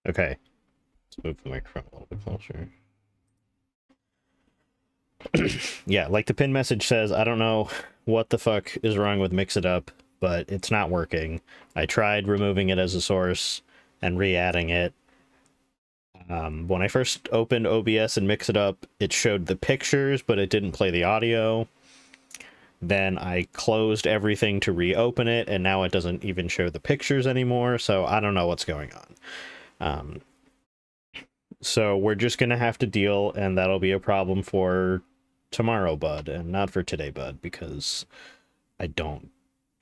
Okay. Let's move the microphone a little bit closer. Yeah, like the pin message says, I don't know what the fuck is wrong with Mix It Up, but it's not working. I tried removing it as a source and re-adding it. When I first opened OBS and Mix It Up, it showed the pictures, but it didn't play the audio. Then I closed everything to reopen it, and now it doesn't even show the pictures anymore, so I don't know what's going on. So we're just going to have to deal, and that'll be a problem for tomorrow, bud, and not for today, bud, because I don't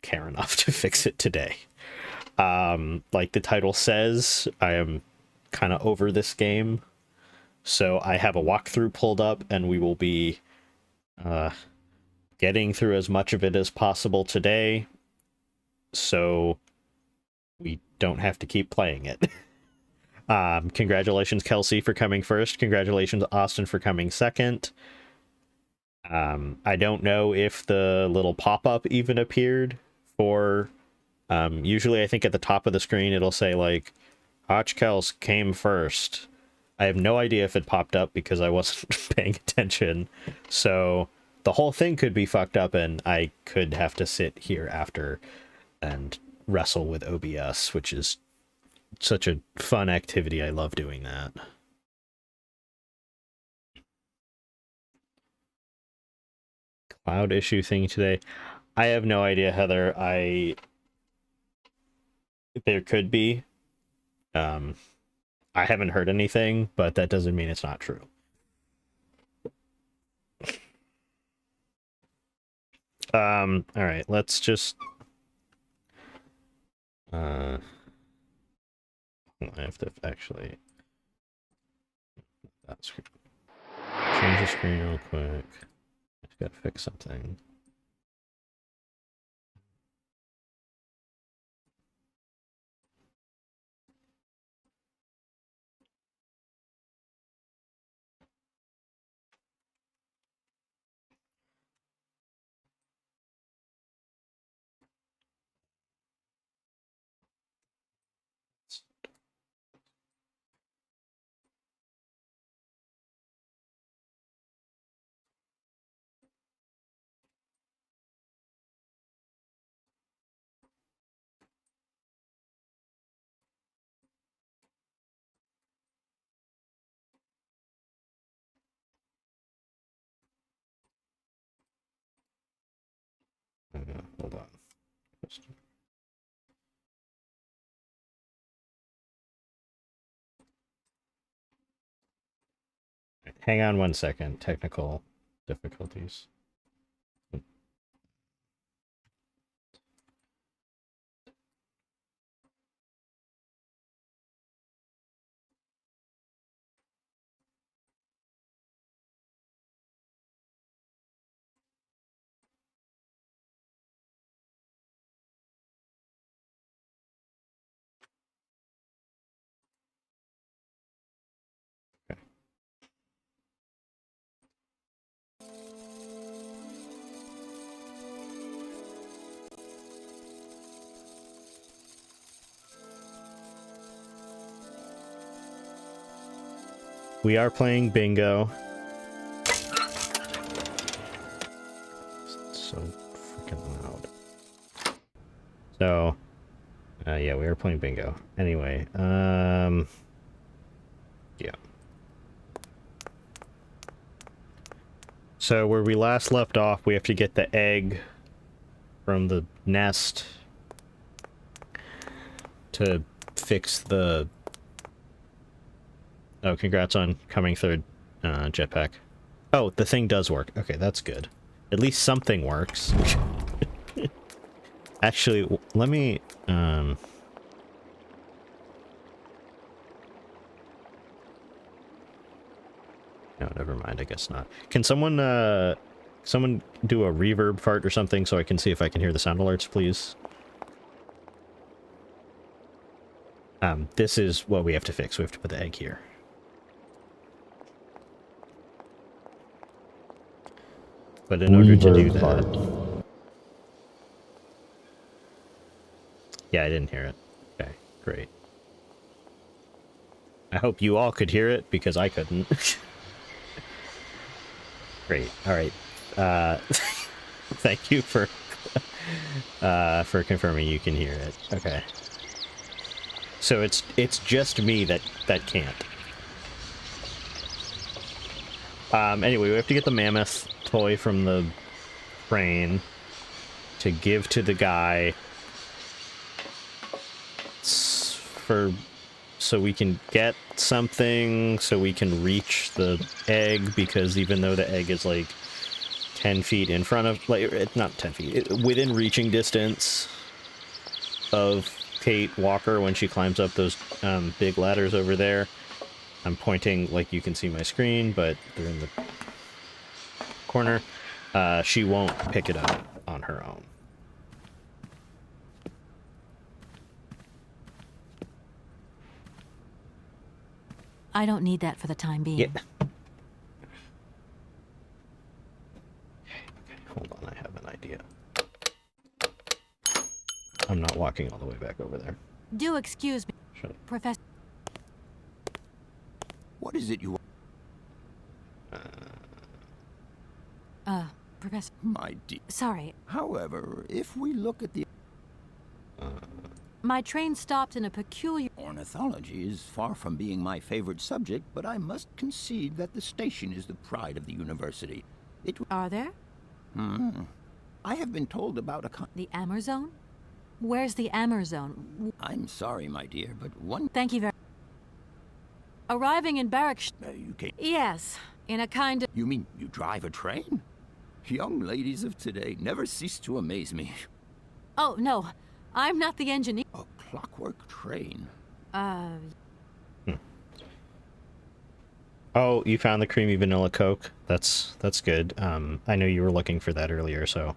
care enough to fix it today. Like the title says, I am kind of over this game, so I have a walkthrough pulled up, and we will be getting through as much of it as possible today, so we don't have to keep playing it. Congratulations, Kelsey, for coming first. Congratulations, Austin, for coming second. I don't know if the little pop-up even appeared for... usually I think at the top of the screen it'll say, like, Hotchkels came first. I have no idea if it popped up because I wasn't paying attention. So the whole thing could be fucked up and I could have to sit here after and wrestle with OBS, which is such a fun activity. I love doing that. Cloud issue thing today. I have no idea, Heather. There could be. I haven't heard anything, but that doesn't mean it's not true. All right, let's just I have to actually that screen. Change the screen real quick. I just gotta fix something. Hold on. Hang on 1 second. Technical difficulties. We are playing bingo. It's so freaking loud. So, yeah, we are playing bingo. Anyway, yeah. So where we last left off, we have to get the egg from the nest to fix the... Oh, congrats on coming third, Jetpack. Oh, the thing does work. Okay, that's good. At least something works. Actually, let me... No, never mind, I guess not. Can someone do a reverb fart or something so I can see if I can hear the sound alerts, please? This is what we have to fix. We have to put the egg here. But in order to do that... Yeah, I didn't hear it. Okay, great. I hope you all could hear it, because I couldn't. Great. All right. Thank you for confirming you can hear it. Okay. So it's just me that can't. Anyway, we have to get the mammoth toy from the train to give to the guy so we can get something, so we can reach the egg, because even though the egg is like 10 feet in front of, like, it's not 10 feet, within reaching distance of Kate Walker when she climbs up those big ladders over there. I'm pointing like you can see my screen, but they're in the corner. She won't pick it up on her own. I don't need that for the time being. Yeah. Okay, hold on, I have an idea. I'm not walking all the way back over there. Do excuse me, Shut up. Professor. What is it you want? Professor. My dear. Sorry, However, if we look at the my train stopped in a peculiar... ornithology is far from being my favorite subject, but I must concede that the station is the pride of the university. Are there? I have been told about The Amazon? Where's the Amazon? I'm sorry, my dear, but one... Thank you very... Arriving in barracks... you can't... Yes, in a kind of... You mean you drive a train? Young ladies of today never cease to amaze me. Oh, no. I'm not the engineer. A clockwork train? Oh, you found the creamy vanilla Coke. That's good. I know you were looking for that earlier, so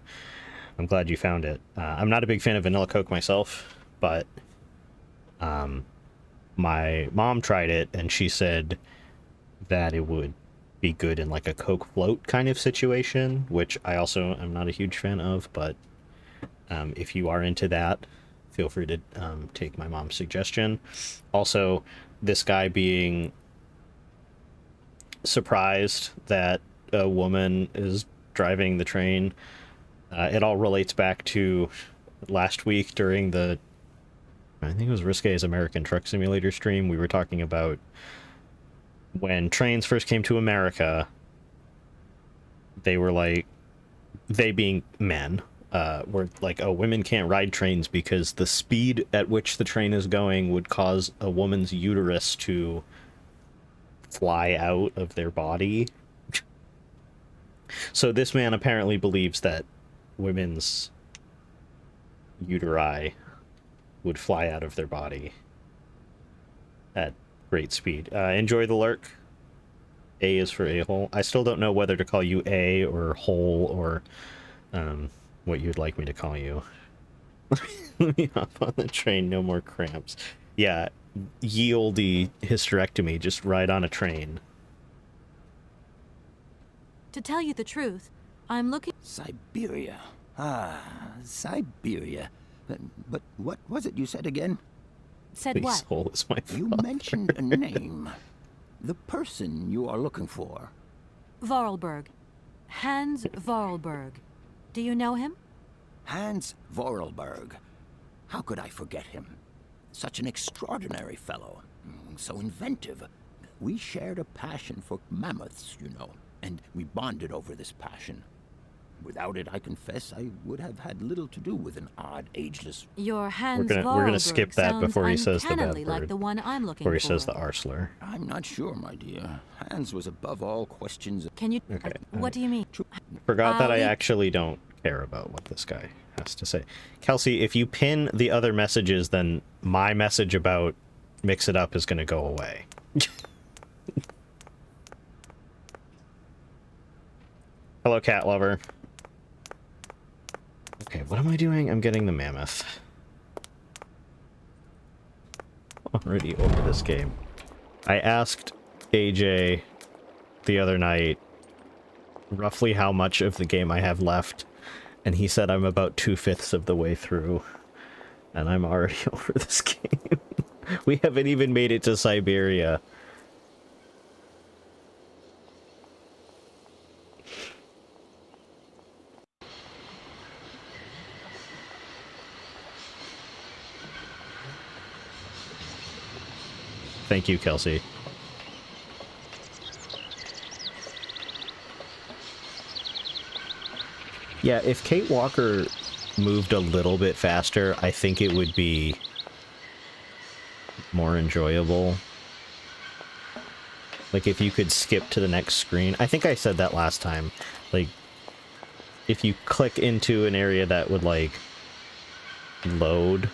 I'm glad you found it. I'm not a big fan of vanilla Coke myself, but my mom tried it, and she said that it would be good in like a Coke float kind of situation, which I also am not a huge fan of, but if you are into that, feel free to take my mom's suggestion. Also, this guy being surprised that a woman is driving the train, it all relates back to last week during the, I think it was Risque's American Truck Simulator stream. We were talking about when trains first came to America. They were like, they being men, were like, oh, women can't ride trains because the speed at which the train is going would cause a woman's uterus to fly out of their body. So this man apparently believes that women's uteri would fly out of their body at great speed. Enjoy the lurk. A is for a-hole. I still don't know whether to call you A or hole or what you'd like me to call you. Let me hop on the train, no more cramps. Yeah, ye olde hysterectomy, just ride on a train. To tell you the truth, I'm looking... Syberia. Ah, Syberia. But what was it you said again? Said Please, what? hole is my You father. mentioned a name. The person you are looking for. Vorarlberg. Hans Vorarlberg. Do you know him? Hans Vorarlberg. How could I forget him? Such an extraordinary fellow. So inventive. We shared a passion for mammoths, you know, and we bonded over this passion. Without it, I confess, I would have had little to do with an odd, ageless... Your Hans We're gonna skip that sounds before he says the bad uncannily word. like the one I'm looking Before he for. says the R slur. I'm not sure, my dear. Hans was above all questions... Can you... Okay, what do you mean? Forgot that I Ali- actually don't care about what this guy has to say. Kelsey, if you pin the other messages, then my message about Mix It Up is going to go away. Hello, cat lover. Okay, what am I doing? I'm getting the mammoth. Already over this game. I asked AJ the other night roughly how much of the game I have left, and he said I'm about 2/5 of the way through, and I'm already over this game. We haven't even made it to Syberia. Thank you, Kelsey. Yeah, if Kate Walker moved a little bit faster, I think it would be more enjoyable. Like, if you could skip to the next screen. I think I said that last time. Like, if you click into an area that would, like, load,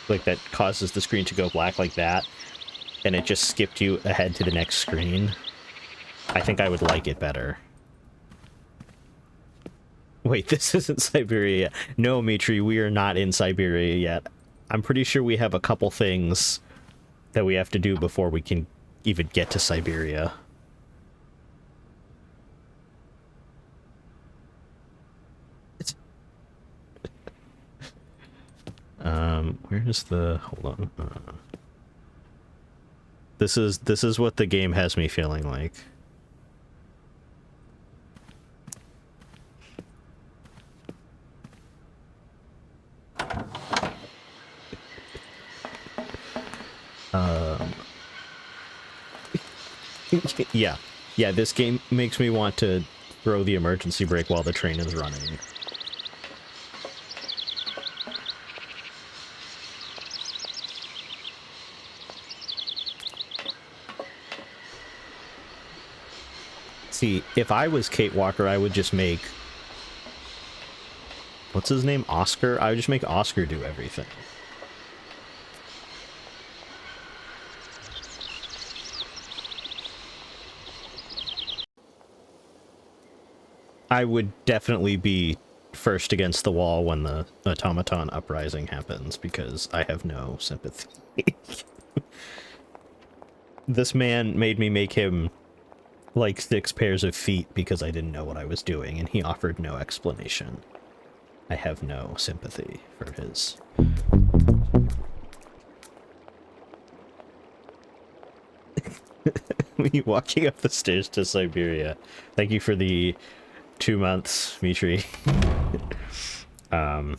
like, that causes the screen to go black like that, and it just skipped you ahead to the next screen, I think I would like it better. Wait, this isn't Syberia yet. No, Mitri, we are not in Syberia yet. I'm pretty sure we have a couple things that we have to do before we can even get to Syberia. It's... where's the... Hold on. This is what the game has me feeling like. Yeah. Yeah, this game makes me want to throw the emergency brake while the train is running. See, if I was Kate Walker, I would just make... What's his name? Oscar? I would just make Oscar do everything. I would definitely be first against the wall when the automaton uprising happens, because I have no sympathy. This man made me make him like 6 pairs of feet because I didn't know what I was doing, and he offered no explanation. I have no sympathy for his... Me walking up the stairs to Syberia. Thank you for the 2 months, Mitri. What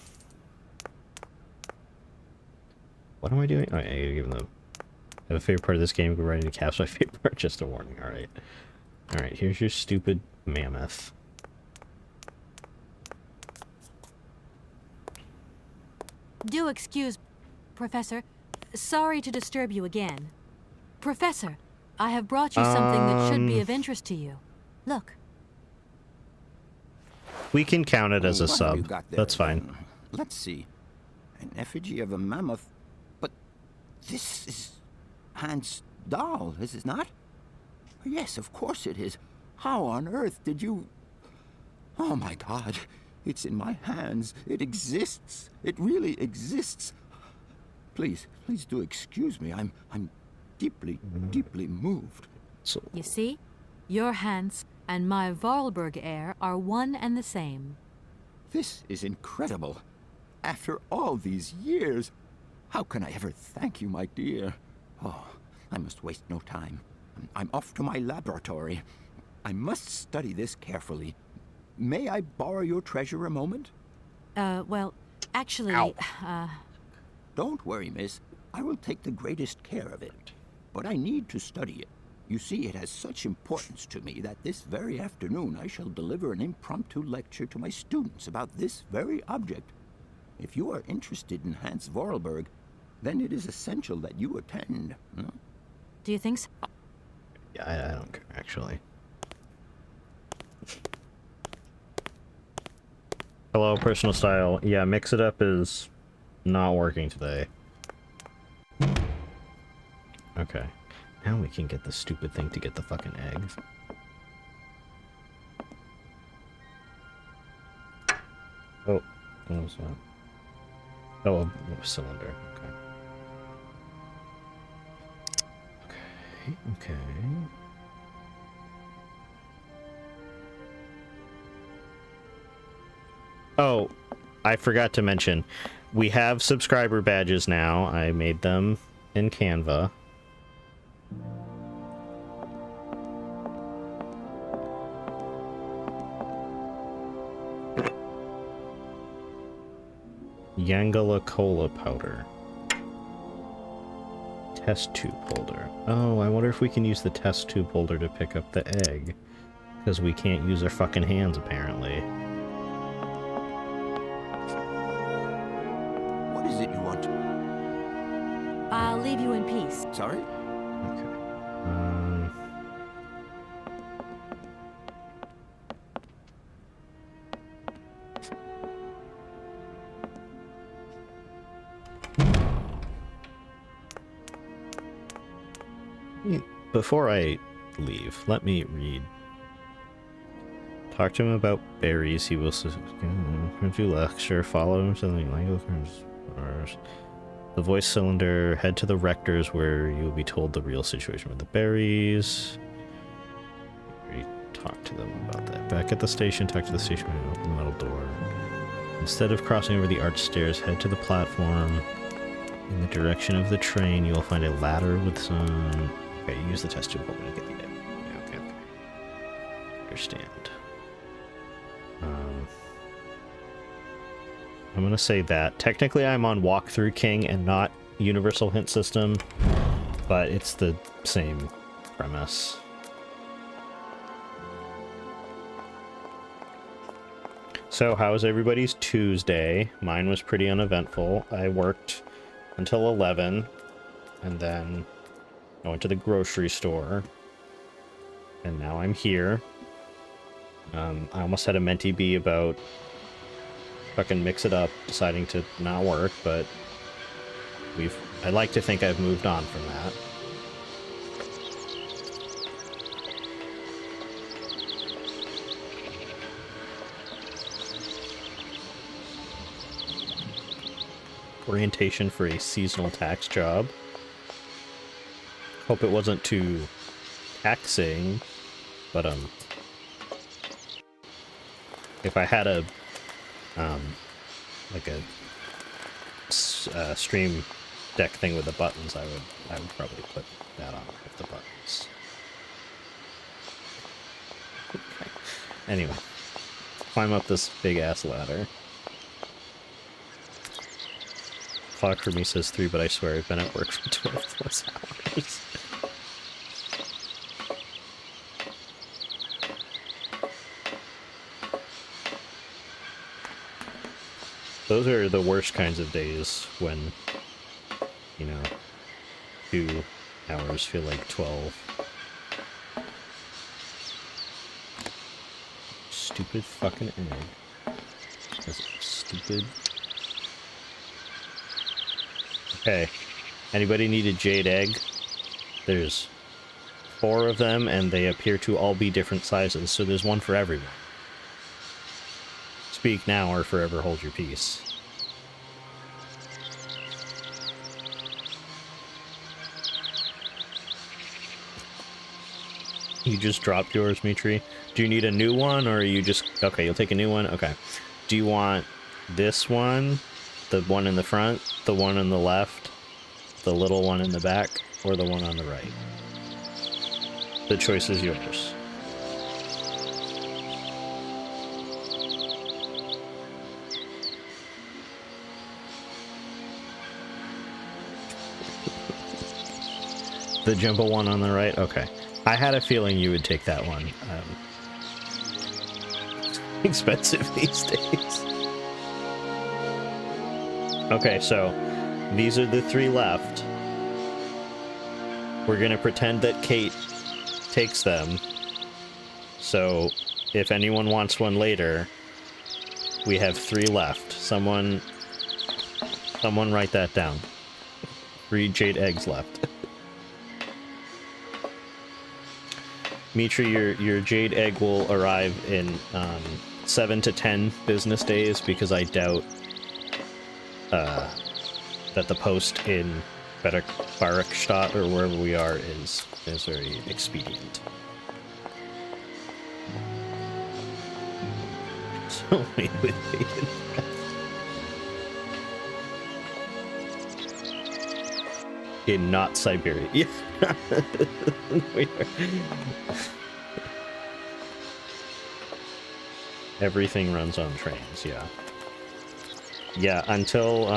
am I doing? Oh, I gotta give them... I have a favorite part of this game, go right into caps. My favorite part, just a warning. Alright. Alright, here's your stupid mammoth. Do excuse, Professor. Sorry to disturb you again. Professor, I have brought you something that should be of interest to you. Look. We can count it as a What have you sub. got there, That's fine. then? Let's see. An effigy of a mammoth. But this is Hans' doll, is it not? Yes, of course it is. How on earth did you... Oh my God. It's in my hands. It exists. It really exists. Please do excuse me. I'm deeply, deeply moved. So, You see? Your Hans and my Vorarlberg heir are one and the same. This is incredible. After all these years, how can I ever thank you, my dear? Oh, I must waste no time. I'm off to my laboratory. I must study this carefully. May I borrow your treasure a moment? Well, actually, Ow. Don't worry, miss. I will take the greatest care of it. But I need to study it. You see, it has such importance to me that this very afternoon I shall deliver an impromptu lecture to my students about this very object. If you are interested in Hans Vorarlberg, then it is essential that you attend. Huh? do you think so? yeah, I don't care, actually. Hello, personal style. Yeah, Mix It Up is not working today. Okay. Now we can get the stupid thing to get the fucking eggs. Oh, what was that? Oh, a cylinder. Okay. Okay. Oh, I forgot to mention, we have subscriber badges now. I made them in Canva. Yangala cola powder. Test tube holder. Oh, I wonder if we can use the test tube holder to pick up the egg. Because we can't use our fucking hands, apparently. What is it you want to... I'll leave you in peace. Sorry? Okay. Before I leave, let me read. Talk to him about berries. He will do lecture. Follow him to the language. The voice cylinder. Head to the rector's where you will be told the real situation with the berries. Talk to them about that. Back at the station, talk to the station when you open the metal door. Instead of crossing over the arch stairs, head to the platform. In the direction of the train, you will find a ladder with some... Okay, use the test tube holder to get the egg. Yeah, okay. Understand. I'm gonna say that. Technically, I'm on Walkthrough King and not Universal Hint System, but it's the same premise. So, how was everybody's Tuesday? Mine was pretty uneventful. I worked until 11, and then I went to the grocery store, and now I'm here. I almost had a mentee be about fucking Mix It Up deciding to not work, but I like to think I've moved on from that. Orientation for a seasonal tax job. Hope it wasn't too taxing, but if I had a like a stream deck thing with the buttons, I would probably put that on with the buttons. Okay. Anyway, climb up this big ass ladder. Clock for me says 3, but I swear I've been at work for 12 plus hours. Those are the worst kinds of days when, you know, 2 hours feel like 12. Stupid fucking egg. That's stupid. Okay. Anybody need a jade egg? There's 4 of them, and they appear to all be different sizes, so there's one for everyone. Speak now or forever hold your peace. You just dropped yours, Mitri. Do you need a new one, or are you just... Okay, you'll take a new one? Okay. Do you want this one, the one in the front, the one on the left, the little one in the back, or the one on the right? The choice is yours. The jumbo one on the right? Okay. I had a feeling you would take that one. Expensive these days. Okay, so these are the 3 left. We're gonna pretend that Kate takes them. So if anyone wants one later, we have 3 left. Someone write that down. 3 jade eggs left. Mitri, your jade egg will arrive in 7 to 10 business days, because I doubt that the post in Barakstadt or wherever we are is very expedient. So wait with bated breath. In not Siberia. Yeah. Everything runs on trains, yeah. Yeah, until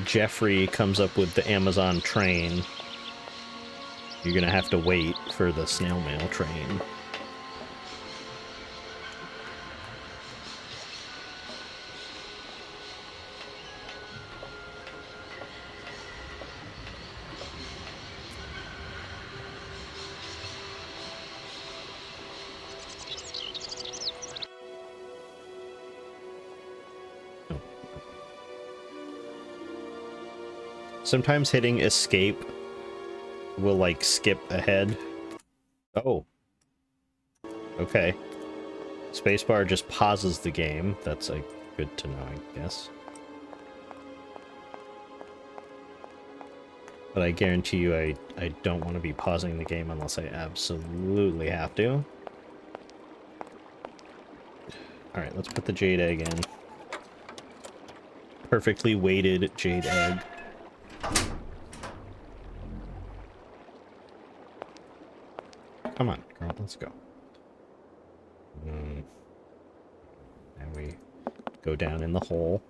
Jeffrey comes up with the Amazon train, you're gonna have to wait for the snail mail train. Sometimes hitting escape will, like, skip ahead. Oh. Okay. Spacebar just pauses the game. That's, like, good to know, I guess. But I guarantee you I don't want to be pausing the game unless I absolutely have to. Alright, let's put the jade egg in. Perfectly weighted jade egg. Come on, girl, let's go. And we go down in the hole.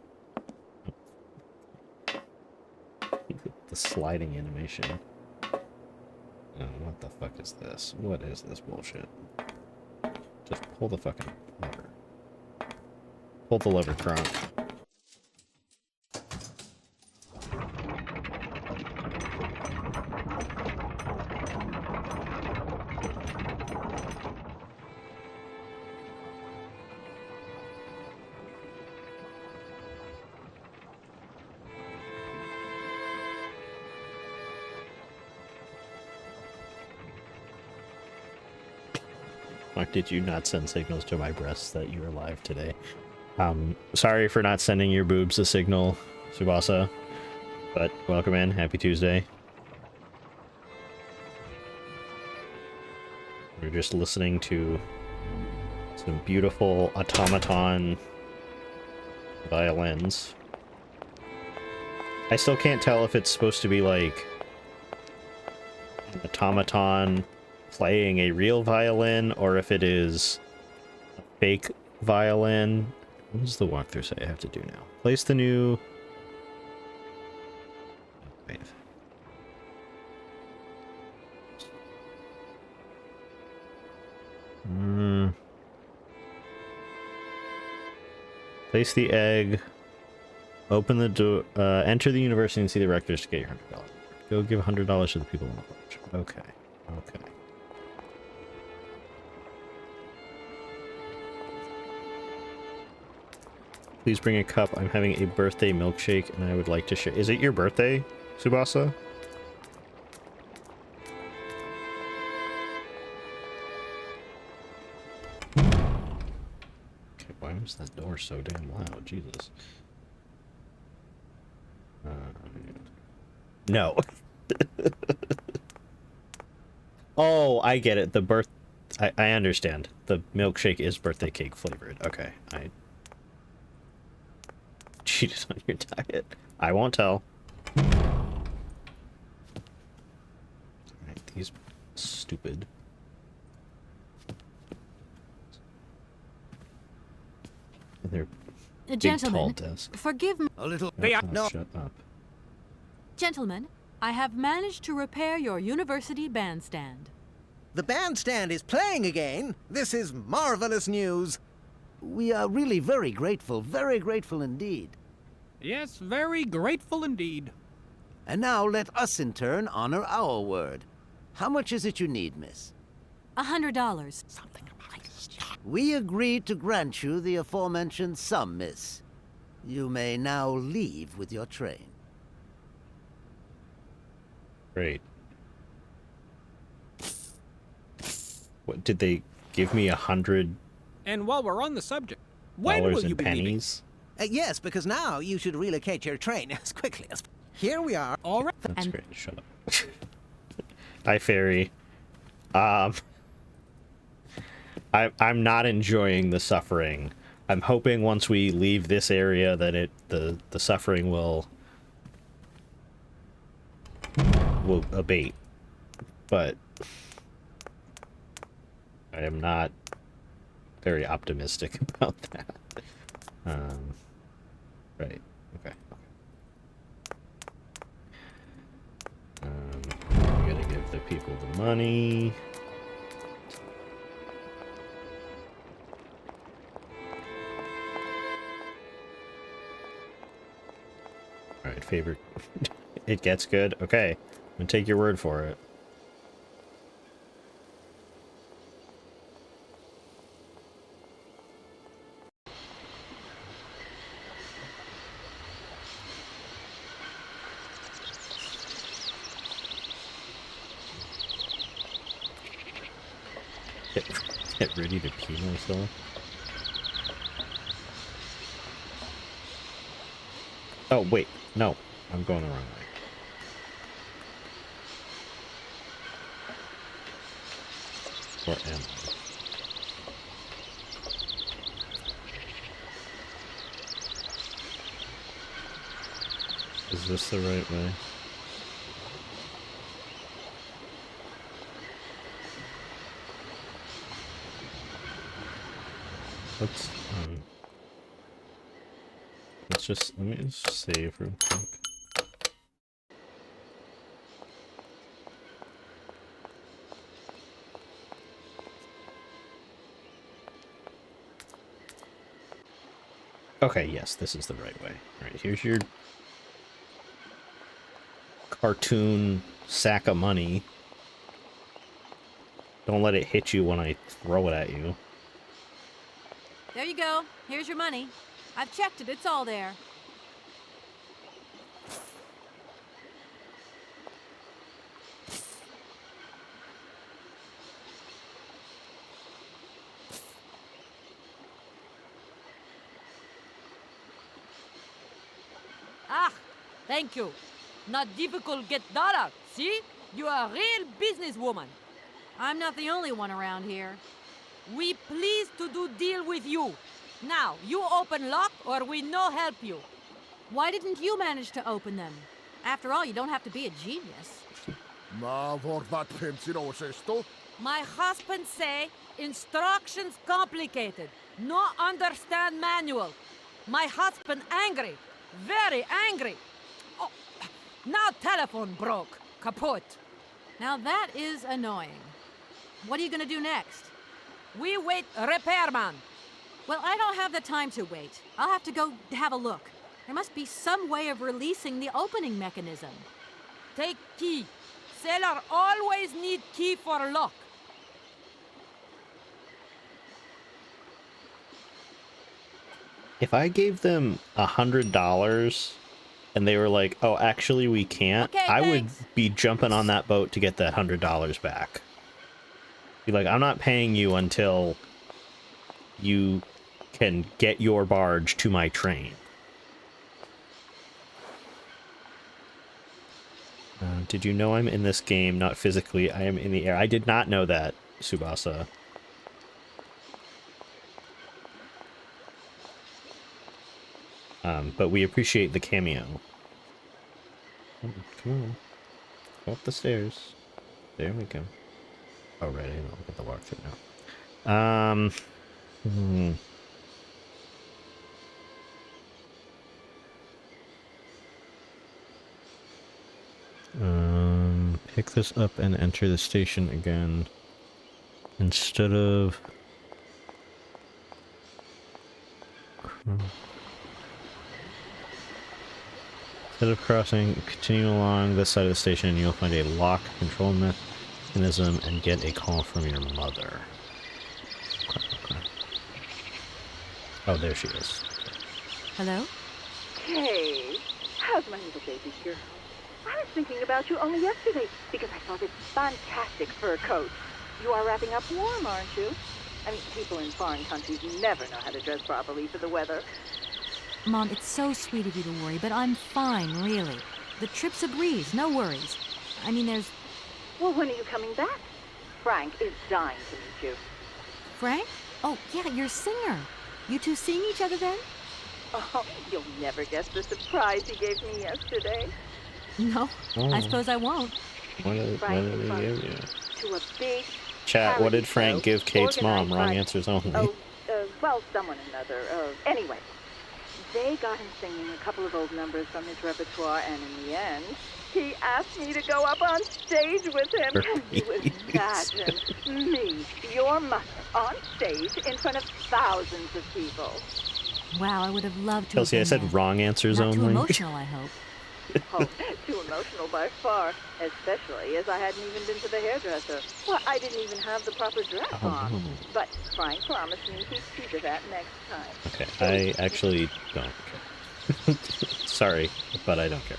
The sliding animation. Oh, what the fuck is this? What is this bullshit? Just pull the fucking lever. Pull the lever, Kronk. Why did you not send signals to my breasts that you were alive today? Sorry for not sending your boobs a signal, Tsubasa. But welcome in. Happy Tuesday. We're just listening to some beautiful automaton violins. I still can't tell if it's supposed to be like an automaton playing a real violin or if it is a fake violin. What does the walkthrough say I have to do now? Place the new... Wait. Place the egg. Open the door. Enter the university and see the rectors to get your $100. Go give $100 to the people in the village. Okay. Okay. Please bring a cup. I'm having a birthday milkshake and I would like to share. Is it your birthday, Tsubasa? Okay, why was that door so damn loud? Jesus. No. Oh, I get it. I understand. The milkshake is birthday cake flavored. Okay, I cheated on your diet. I won't tell. Alright, these stupid. They're big, Gentlemen, tall desks. forgive me. A little... No. Shut up. Gentlemen, I have managed to repair your university bandstand. The bandstand is playing again. This is marvelous news. We are really very grateful indeed. Yes, very grateful indeed. And now let us in turn honor our word. How much is it you need, miss? $100. We agree to grant you the aforementioned sum, miss. You may now leave with your train. Great. What did they give me? $100 And while we're on the subject, when will in you be leaving? pennies? Yes, because now you should relocate your train as quickly as... Here we are. All right. That's And- great. Shut up. Hi, Fairy. I'm not enjoying the suffering. I'm hoping once we leave this area that the suffering will will abate, but I am not very optimistic about that. Right. Okay. I'm gonna give the people the money. Alright, favorite. It gets good? Okay. I'm gonna take your word for it. Get ready to pee myself. Oh, wait. No. I'm going the wrong way. Or am I? Is this the right way? Let me just save real quick. Okay, yes, this is the right way. Alright, here's your cartoon sack of money. Don't let it hit you when I throw it at you. There you go. Here's your money. I've checked it. It's all there. Ah, thank you. Not difficult get dollar. See? You are a real businesswoman. I'm not the only one around here. We pleased to do deal with you. Now, you open lock or we no help you. Why didn't you manage to open them? After all, you don't have to be a genius. Ma vor vad pensinos esto? My husband say instructions complicated. No understand manual. My husband angry. Very angry. Oh, now telephone broke. Kaput. Now that is annoying. What are you gonna do next? We wait repairman. Well, I don't have the time to wait. I'll have to go have a look. There must be some way of releasing the opening mechanism. Take key. Sailor always need key for lock. If I gave them $100 and they were like, oh, actually we can't, Okay, I would thanks. be jumping on that boat to get that $100 back. Be like, I'm not paying you until you can get your barge to my train. Did you know I'm in this game, not physically? I am in the air. I did not know that, Tsubasa. But we appreciate the cameo. Oh, come on. Go up the stairs. There we go. Oh, right, I didn't look at the walkthrough now. Pick this up and enter the station again. Instead of... Instead of crossing, continue along this side of the station and you'll find a lock control mechanism and get a call from your mother. Okay. Oh, there she is. Hello? Hey, how's my little baby girl? I was thinking about you only yesterday because I saw this fantastic fur coat. You are wrapping up warm, aren't you? I mean, people in foreign countries never know how to dress properly for the weather. Mom, it's so sweet of you to worry, but I'm fine, really. The trip's a breeze, no worries. I mean, there's... Well, when are you coming back? Frank is dying to meet you. Frank? Oh, yeah, your singer. You two seeing each other then? Oh, you'll never guess the surprise he gave me yesterday. No, I Oh, suppose I won't. what did Frank he invited give me you? to a big Chat, what did charity Frank show give Kate's mom? organized Wrong by- answers only. Oh, well, someone or another. Anyway, they got him singing a couple of old numbers from his repertoire, and in the end, he asked me to go up on stage with him. Can you imagine me, your mother, on stage in front of thousands of people? Wow, I would have loved to Kelsey, I have been said there. wrong answers Not too only. emotional, I hope. Oh, too emotional by far, especially as I hadn't even been to the hairdresser. Well, I didn't even have the proper dress on. no. But Frank promised me he'd see to that next time. Okay, I actually don't care. Sorry, but I don't care.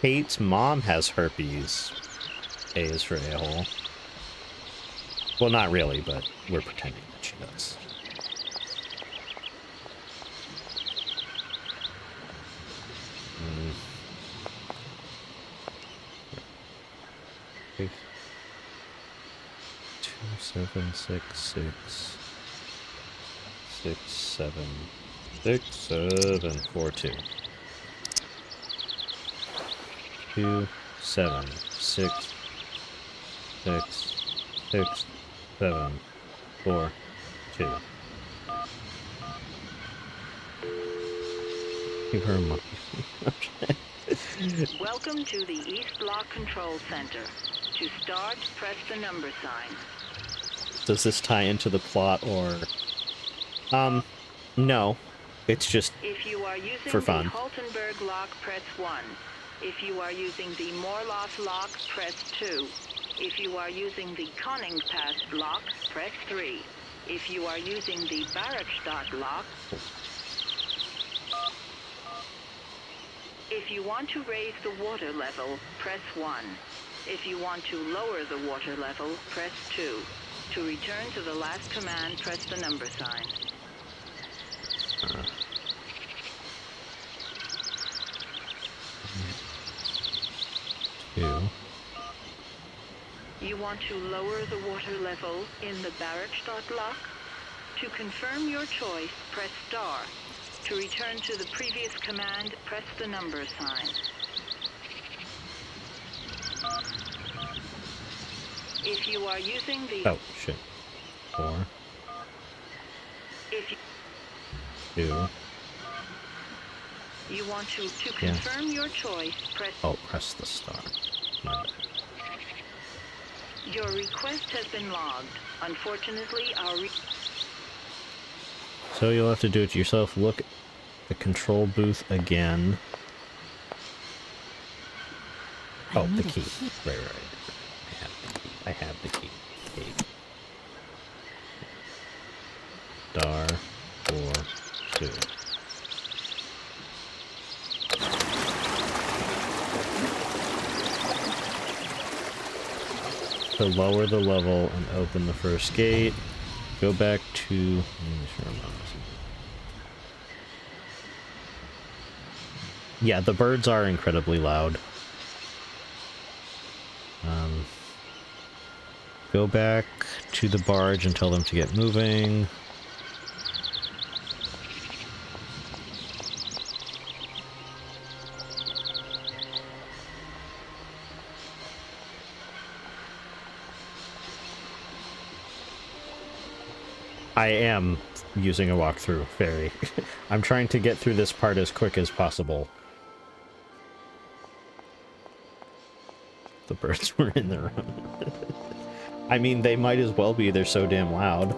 Kate's mom has herpes. A is for a-hole. Well, not really, but we're pretending that she does. Okay. 27666767642. 276667742. Give her a money. Welcome to the East Block Control Center. To start, press the number sign. Does this tie into the plot or... no. It's just If you are using for fun. the Haltenberg lock, press 1. If you are using the Morloff lock, press 2. If you are using the Koningpass lock, press 3. If you are using the Barrackstadt lock, if you want to raise the water level, press 1. If you want to lower the water level, press 2. To return to the last command, press the number sign. Two. You want to lower the water level in the Barrackstadt lock? To confirm your choice, press star. To return to the previous command, press the number sign. If you are using the... Oh, shit. 4. If 2. you want to Yeah. confirm your choice, press... Oh, press the star. My bad. Your request has been logged. Unfortunately, our... So you'll have to do it yourself. Look at the control booth again. Oh, the key. Right. I have the key. Key. Star 4 2. To lower the level and open the first gate, go back to... Yeah, the birds are incredibly loud. Go back to the barge and tell them to get moving. I am using a walkthrough, very. I'm trying to get through this part as quick as possible. The birds were in the room. I mean, they might as well be. They're so damn loud.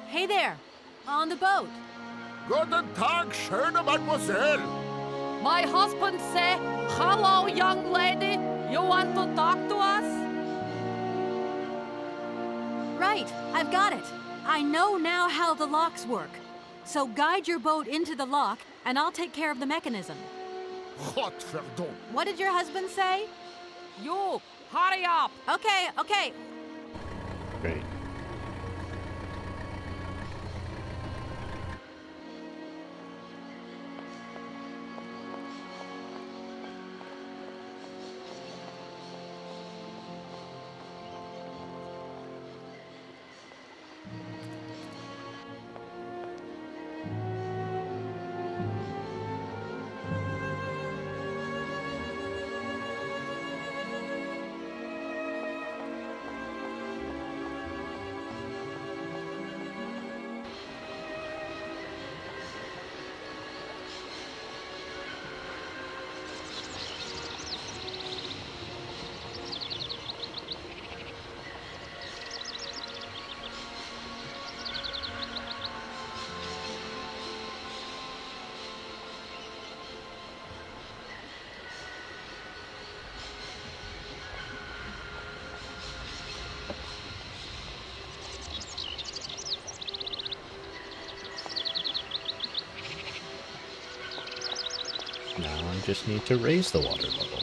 Hey there, on the boat. Guten Tag, schöne Mademoiselle. My husband say, hello, young lady. You want to talk to us? Right, I've got it. I know now how the locks work. So guide your boat into the lock, and I'll take care of the mechanism. Gott verdammt. What did your husband say? You, hurry up! Okay. Great. I just need to raise the water level.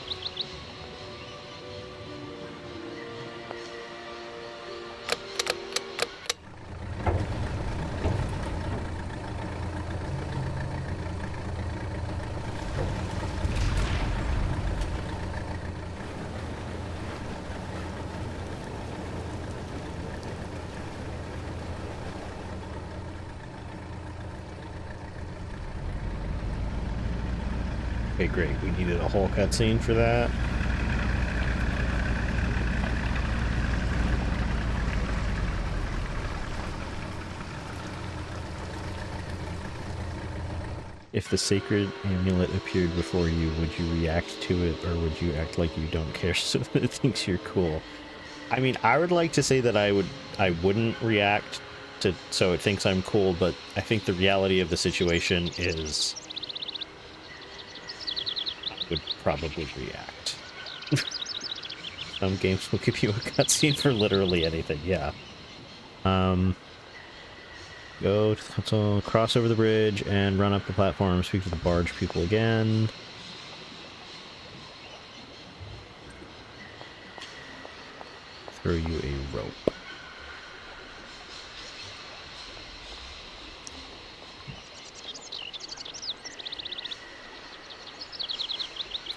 Okay, great. We needed a whole cutscene for that. If the sacred amulet appeared before you, would you react to it, or would you act like you don't care so that it thinks you're cool? I mean, I would like to say that I wouldn't react to so it thinks I'm cool, but I think the reality of the situation is I would probably react. Some games will give you a cutscene for literally anything, yeah. Go to the console, cross over the bridge, and run up the platform, speak to the barge people again. Throw you a rope.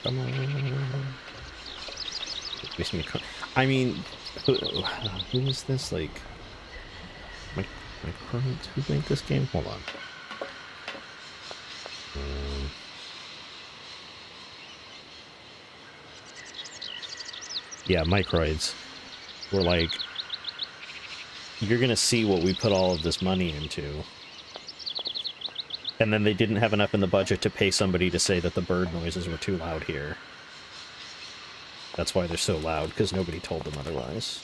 Come on. I mean, who is this? Like, my current who made this game? Hold on. Yeah, Microids. We're like, you're gonna see what we put all of this money into. And then they didn't have enough in the budget to pay somebody to say that the bird noises were too loud here. That's why they're so loud, because nobody told them otherwise.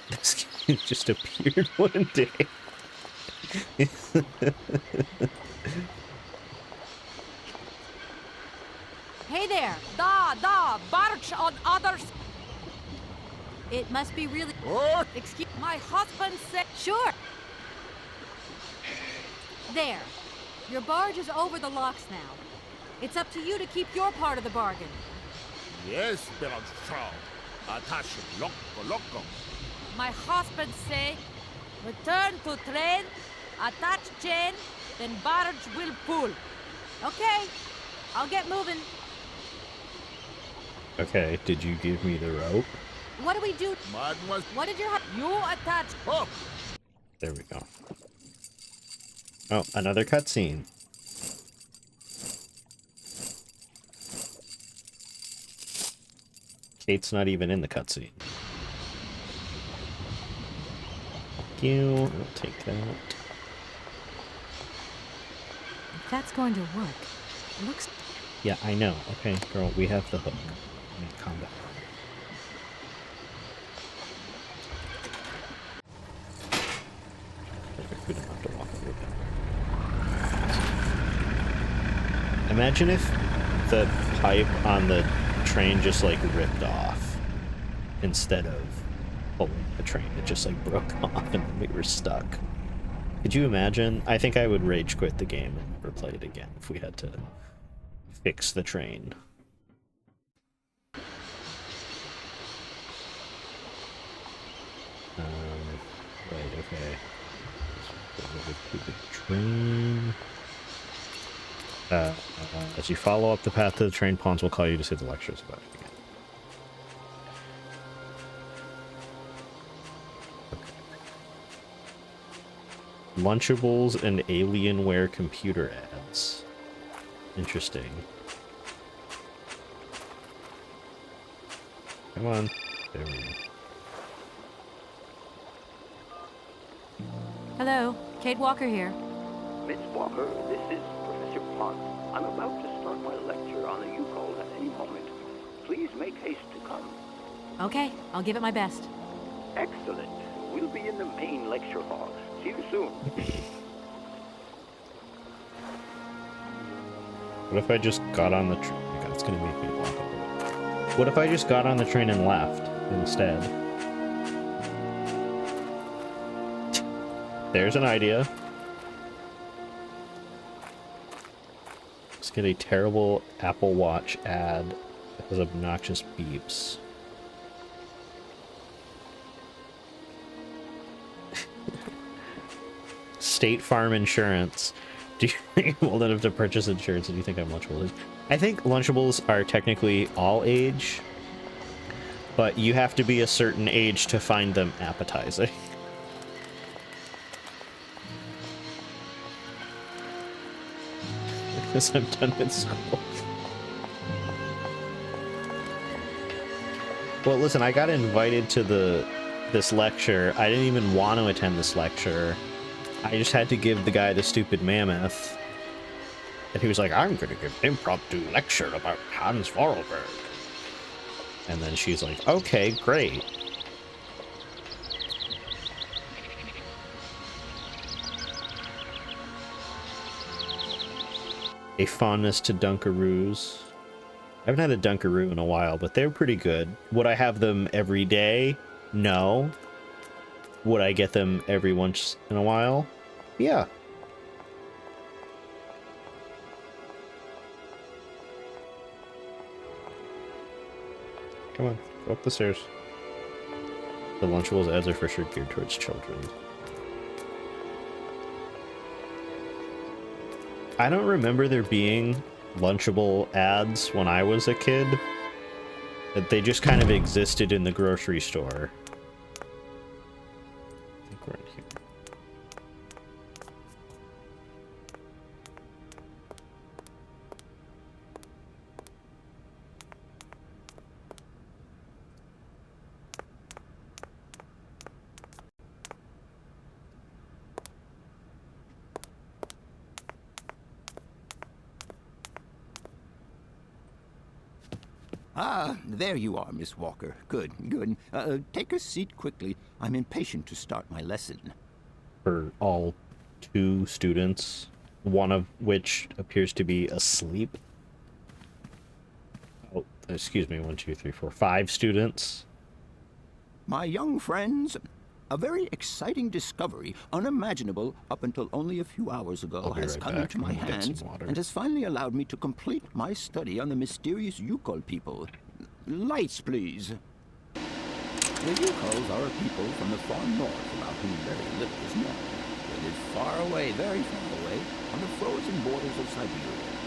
This game just appeared one day. Hey there! Barge on others! It must be really... What? Excuse... My husband said... Sure! There. Your barge is over the locks now. It's up to you to keep your part of the bargain. Yes, Frau. Attention, loco. My husband say, return to train, attach chain, then barge will pull. Okay, I'll get moving. Okay, did you give me the rope? What do we do? Mademoiselle. What did your You attach... Up. There we go. Oh, another cutscene. Kate's not even in the cutscene. Thank you. I'll take that. If that's going to work, it looks... Yeah, I know. Okay, girl, we have the hook. I mean, calm down. Perfect, we don't have to walk over that. Imagine if the pipe on the train just, like, ripped off instead of pulling the train. It just, like, broke off and then we were stuck. Could you imagine? I think I would rage quit the game and never play it again if we had to fix the train. Right, okay. To the train. As you follow up the path to the train, pawns will call you to say the lectures about it again. Okay. Lunchables and Alienware computer ads. Interesting. Come on. There we go. Hello, Kate Walker here. Miss Walker, this is Professor Pond. I'm about to start my lecture on the U-Call at any moment. Please make haste to come. Okay, I'll give it my best. Excellent. We'll be in the main lecture hall. See you soon. What if I just got on the train? Oh my God, it's gonna make me walk over. What if I just got on the train and left instead? There's an idea. Get a terrible Apple Watch ad that has obnoxious beeps. State Farm Insurance. Do you think I'm old enough to purchase insurance? Do you think I'm Lunchables? I think Lunchables are technically all age, but you have to be a certain age to find them appetizing. Because I'm done with school. Well, listen, I got invited to this lecture. I didn't even want to attend this lecture. I just had to give the guy the stupid mammoth. And he was like, I'm going to give an impromptu lecture about Hans Vorarlberg. And then she's like, okay, great. A fondness to Dunkaroos. I haven't had a Dunkaroo in a while, but they're pretty good. Would I have them every day? No. Would I get them every once in a while? Yeah. Come on, go up the stairs. The Lunchables ads are for sure geared towards children. I don't remember there being Lunchable ads when I was a kid. They just kind of existed in the grocery store. I think we're in here. Ah, there you are, Miss Walker. Good, good. Take a seat quickly. I'm impatient to start my lesson. For all 2 students, one of which appears to be asleep. Oh, excuse me, 1, 2, 3, 4, 5 students. My young friends, a very exciting discovery, unimaginable up until only a few hours ago, has right come back. into my I'm gonna get some hands water. and has finally allowed me to complete my study on the mysterious Yukol people. Lights, please. The Yukols are a people from the far north about whom very little is known. They live far away, very far away, on the frozen borders of Syberia.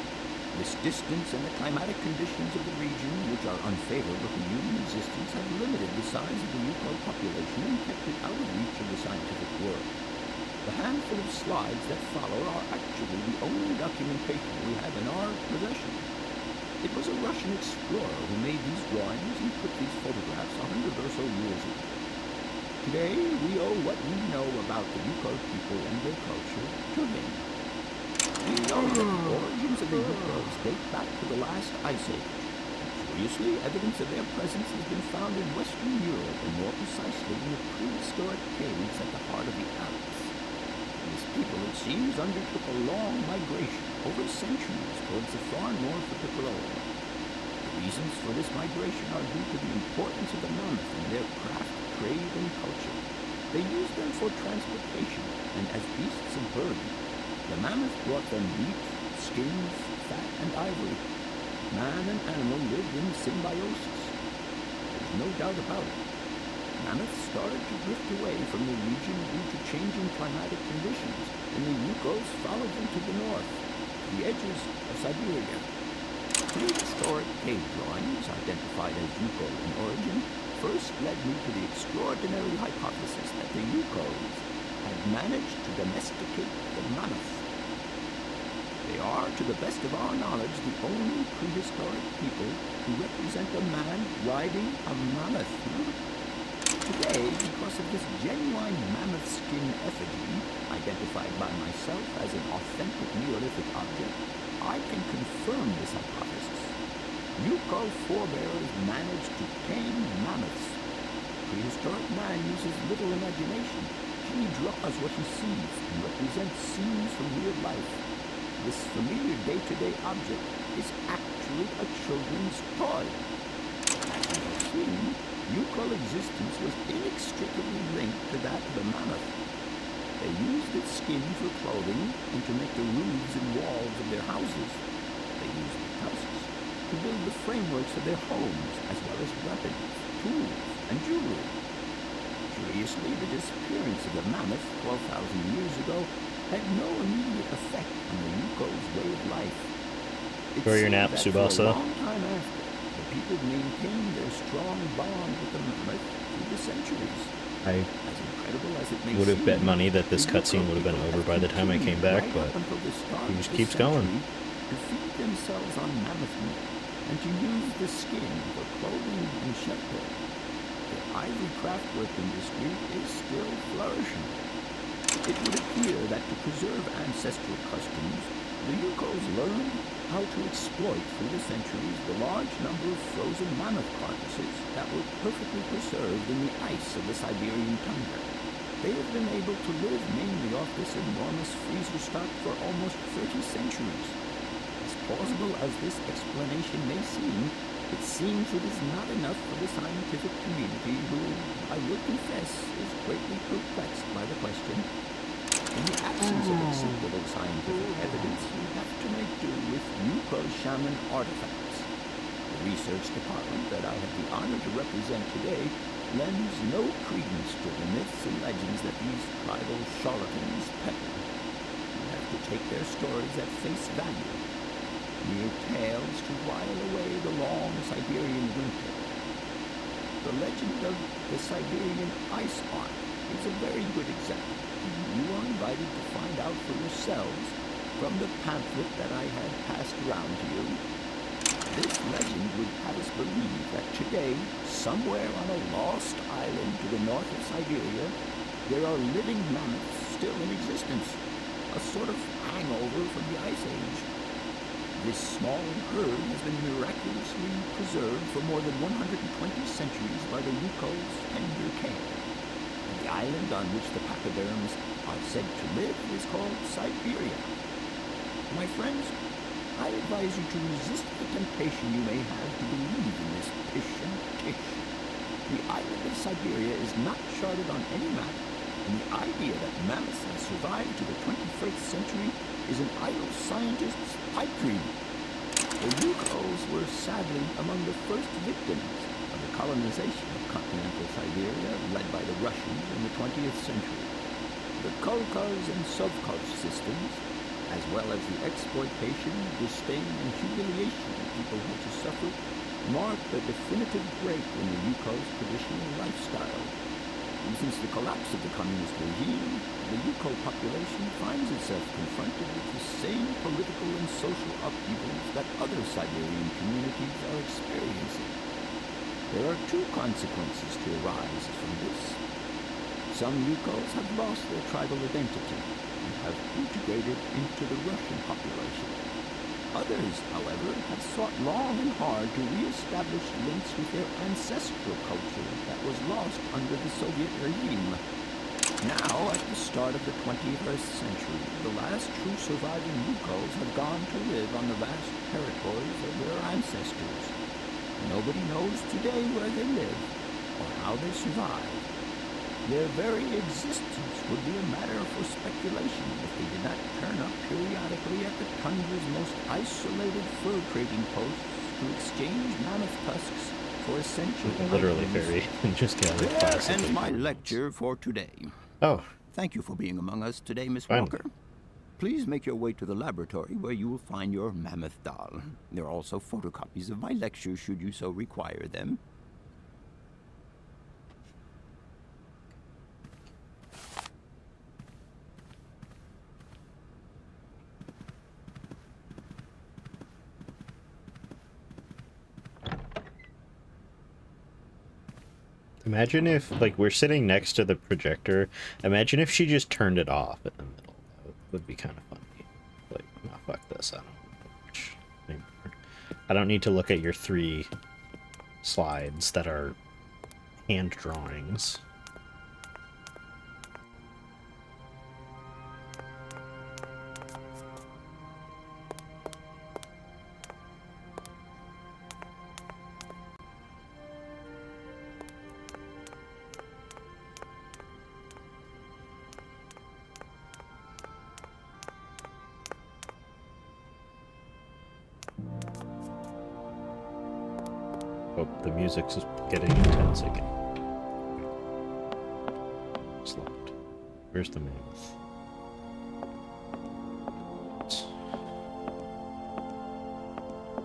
This distance and the climatic conditions of the region, which are unfavorable to human existence, have limited the size of the Yukol population and kept it out of reach of the scientific world. The handful of slides that follow are actually the only documentation we have in our possession. It was a Russian explorer who made these drawings and took these photographs 100 or so years ago. Today, we owe what we know about the Yukol people and their culture to him. We know that the origins of the Yukols date back to the last ice age. Curiously, evidence of their presence has been found in Western Europe, and more precisely in the prehistoric caves at the heart of the Alps. These people, it seems, undertook a long migration over centuries towards the far north of the globe. The reasons for this migration are due to the importance of the mammoth in their craft, trade, and culture. They used them for transportation, and as beasts of burden. The mammoth brought them meat, skins, fat, and ivory. Man and animal lived in symbiosis. There's no doubt about it. Mammoths started to drift away from the region due to changing climatic conditions, and the Yukols followed them to the north, to the edges of Syberia. Prehistoric cave drawings, identified as Yukol in origin, first led me to the extraordinary hypothesis that the Yukols had managed to domesticate the mammoth. They are, to the best of our knowledge, the only prehistoric people who represent a man riding a mammoth. Today, because of this genuine mammoth skin effigy, identified by myself as an authentic Neolithic object, I can confirm this hypothesis. Yukol forebears managed to tame mammoths. Prehistoric man uses little imagination. He draws what he sees and represents scenes from real life. This familiar day-to-day object is actually a children's toy. As we have seen, Yukol existence was inextricably linked to that of the mammoth. They used its skin for clothing and to make the roofs and walls of their houses. they used the tusks to build the frameworks of their homes, as well as weapons, tools, and jewelry. Curiously, the disappearance of the mammoth 12,000 years ago had no immediate effect on the Yuko's way of life. It Enjoy your seemed nap, that Tsubasa. for a long time after, the people maintained their strong bond with the mammoth through the centuries. I As incredible as it may would have bet seem, money that this the cutscene Yuko would have been people over by the time I came back, continued but right up until the start he of just this keeps going. century to feed themselves on mammoth meat and to use the skin for clothing and shelter. The ivory craftwork industry is still flourishing. It would appear that to preserve ancestral customs, the Yukos learned how to exploit through the centuries the large number of frozen mammoth carcasses that were perfectly preserved in the ice of the Siberian tundra. They have been able to live mainly off this enormous freezer stock for almost 30 centuries. As plausible as this explanation may seem, it seems it is not enough for the scientific community who, I will confess, is greatly perplexed by the question. In the absence of acceptable scientific evidence, we have to make do with Yuko shaman artifacts. The research department that I have the honor to represent today lends no credence to the myths and legends that these tribal charlatans peddle. We have to take their stories at face value, mere tales to while away the long Siberian winter. The legend of the Siberian ice ark is a very good example. You are invited to find out for yourselves from the pamphlet that I had passed around to you. This legend would have us believe that today, somewhere on a lost island to the north of Syberia, there are living mammoths still in existence, a sort of hangover from the Ice Age. This small herd has been miraculously preserved for more than 120 centuries by the Yuko's tender care. And the island on which the pachyderms are said to live is called Syberia. My friends, I advise you to resist the temptation you may have to believe in this pish and tish. The island of Syberia is not charted on any map, and the idea that mammoths have survived to the 21st century is an idle scientist's pipe dream. The Yukos were sadly among the first victims of the colonization of continental Siberia led by the Russians in the 20th century. The Kolkhoz and Sovkhoz systems, as well as the exploitation, disdain, and humiliation people had to suffer, marked a definitive break in the Yukos' traditional lifestyle. And since the collapse of the communist regime, the Yuko population finds itself confronted with the same political and social upheavals that other Siberian communities are experiencing. There are two consequences to arise from this. Some Yukos have lost their tribal identity and have integrated into the Russian population. Others, however, have sought long and hard to re-establish links with their ancestral culture that was lost under the Soviet regime. Now, at the start of the 21st century, the last true surviving Yukos have gone to live on the vast territories of their ancestors. Nobody knows today where they live or how they survived. Their very existence would be a matter for speculation if they did not turn up periodically at the tundra's most isolated fur trading posts to exchange mammoth tusks for essential Literally items. fairy. Just gather There classically. ends my lecture for today. Oh, Thank you for being among us today, Miss Fine. Walker. Please make your way to the laboratory where you will find your mammoth doll. There are also photocopies of my lectures should you so require them. imagine if, like, we're sitting next to the projector. Imagine if she just turned it off in the middle. That would be kind of funny. Like, no, fuck this. I don't watch anymore. I don't need to look at your 3 slides that are hand drawings. Oh, the music's getting intense again. Slumped. Where's the mammoth?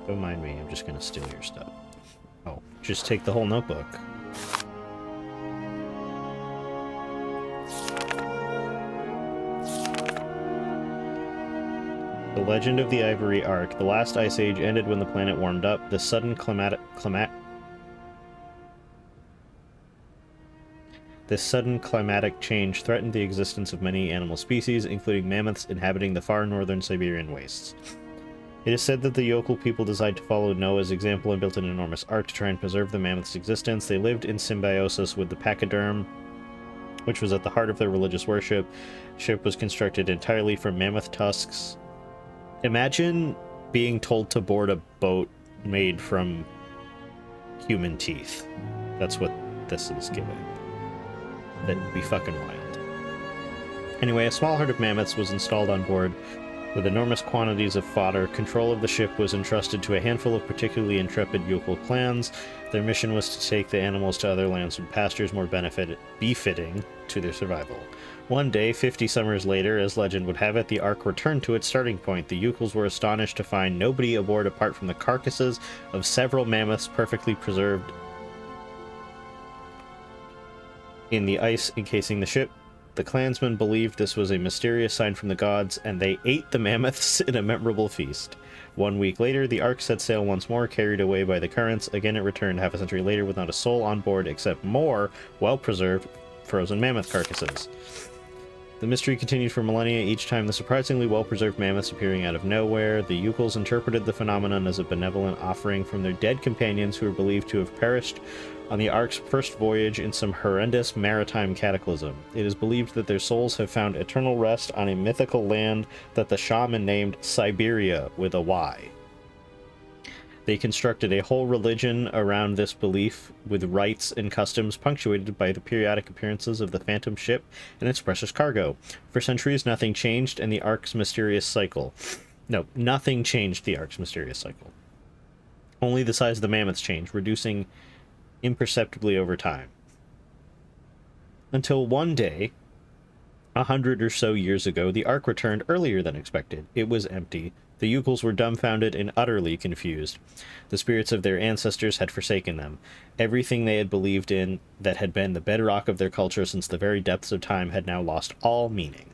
Don't mind me, I'm just gonna steal your stuff. Oh, just take the whole notebook. The legend of the Ivory Ark. The last ice age ended when the planet warmed up. This sudden climatic change threatened the existence of many animal species, including mammoths inhabiting the far northern Siberian wastes. It is said that the Yokul people decided to follow Noah's example and built an enormous ark to try and preserve the mammoth's existence. They lived in symbiosis with the pachyderm, which was at the heart of their religious worship. The ship was constructed entirely from mammoth tusks. Imagine being told to board a boat made from human teeth. That's what this is giving. That'd be fucking wild. Anyway, a small herd of mammoths was installed on board with enormous quantities of fodder. Control of the ship was entrusted to a handful of particularly intrepid Yokul clans. Their mission was to take the animals to other lands and pastures more befitting to their survival. One day, 50 summers later, as legend would have it, the Ark returned to its starting point. The Yokuls were astonished to find nobody aboard apart from the carcasses of several mammoths perfectly preserved in the ice encasing the ship. The clansmen believed this was a mysterious sign from the gods, and they ate the mammoths in a memorable feast. 1 week later, the Ark set sail once more, carried away by the currents. Again, it returned half a century later with not a soul on board except more well-preserved frozen mammoth carcasses. The mystery continued for millennia, each time the surprisingly well-preserved mammoths appearing out of nowhere. The Yokuls interpreted the phenomenon as a benevolent offering from their dead companions who were believed to have perished on the Ark's first voyage in some horrendous maritime cataclysm. It is believed that their souls have found eternal rest on a mythical land that the shaman named Syberia with a Y. They constructed a whole religion around this belief, with rites and customs punctuated by the periodic appearances of the phantom ship and its precious cargo. For centuries, nothing changed in the Ark's mysterious cycle. No, nothing changed the Ark's mysterious cycle. Only the size of the mammoths changed, reducing imperceptibly over time. Until one day, 100 or so years ago, the Ark returned earlier than expected. It was empty. The Yokuls were dumbfounded and utterly confused. The spirits of their ancestors had forsaken them. Everything they had believed in that had been the bedrock of their culture since the very depths of time had now lost all meaning.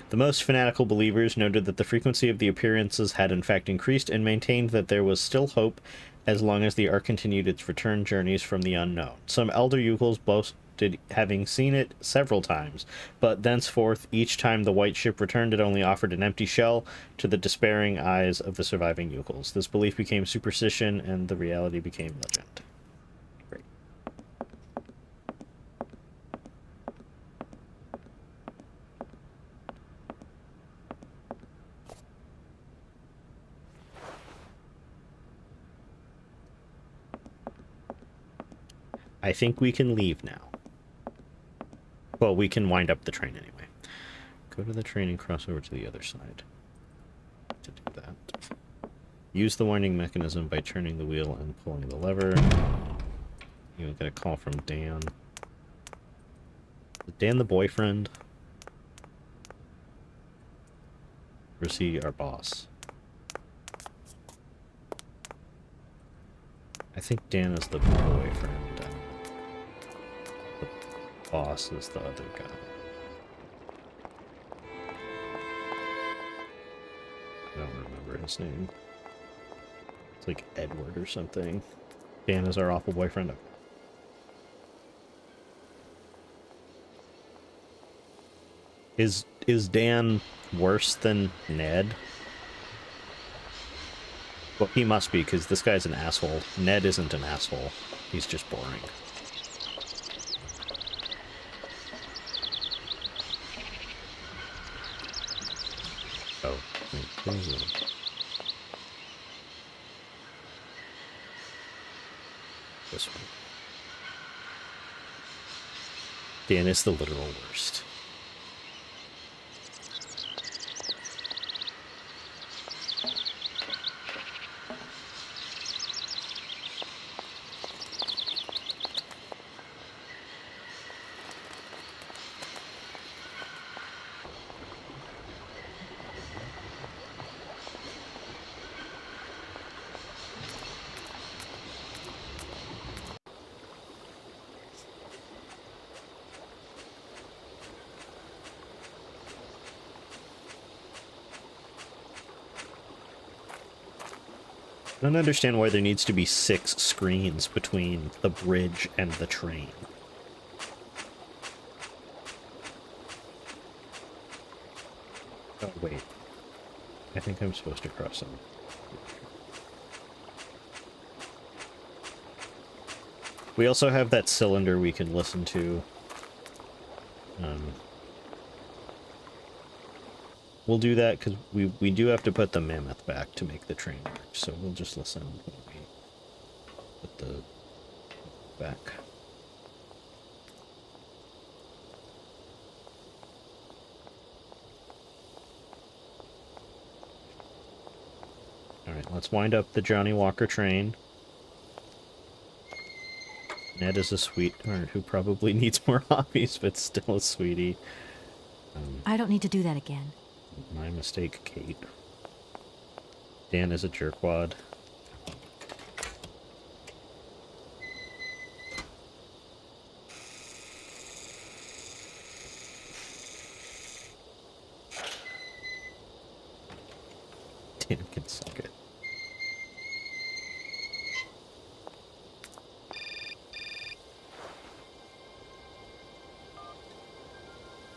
The most fanatical believers noted that the frequency of the appearances had in fact increased and maintained that there was still hope as long as the Ark continued its return journeys from the unknown. Some elder Yokuls boasted having seen it several times, but thenceforth, each time the white ship returned, it only offered an empty shell to the despairing eyes of the surviving Yokuls. This belief became superstition, and the reality became legend. Great. I think we can leave now. Well, we can wind up the train anyway. Go to the train and cross over to the other side. To do that, use the winding mechanism by turning the wheel and pulling the lever. You get a call from Dan. Is Dan the boyfriend? Or is he our boss? I think Dan is the boyfriend. Boss is the other guy. I don't remember his name. It's like Edward or something. Dan is our awful boyfriend. Is Dan worse than Ned? Well, he must be, because this guy's an asshole. Ned isn't an asshole. He's just boring. Oh, wait, this one. Dan is the literal worst. don't understand why there needs to be 6 screens between the bridge and the train. Oh, wait. I think I'm supposed to cross them. We also have that cylinder we can listen to. We'll do that because we do have to put the mammoth back to make the train work, so we'll just listen when we put the back. Alright, let's wind up the Johnny Walker train. Ned is a sweetheart who probably needs more hobbies, but still a sweetie. I don't need to do that again. My mistake, Kate. Dan is a jerkwad. Dan can suck it.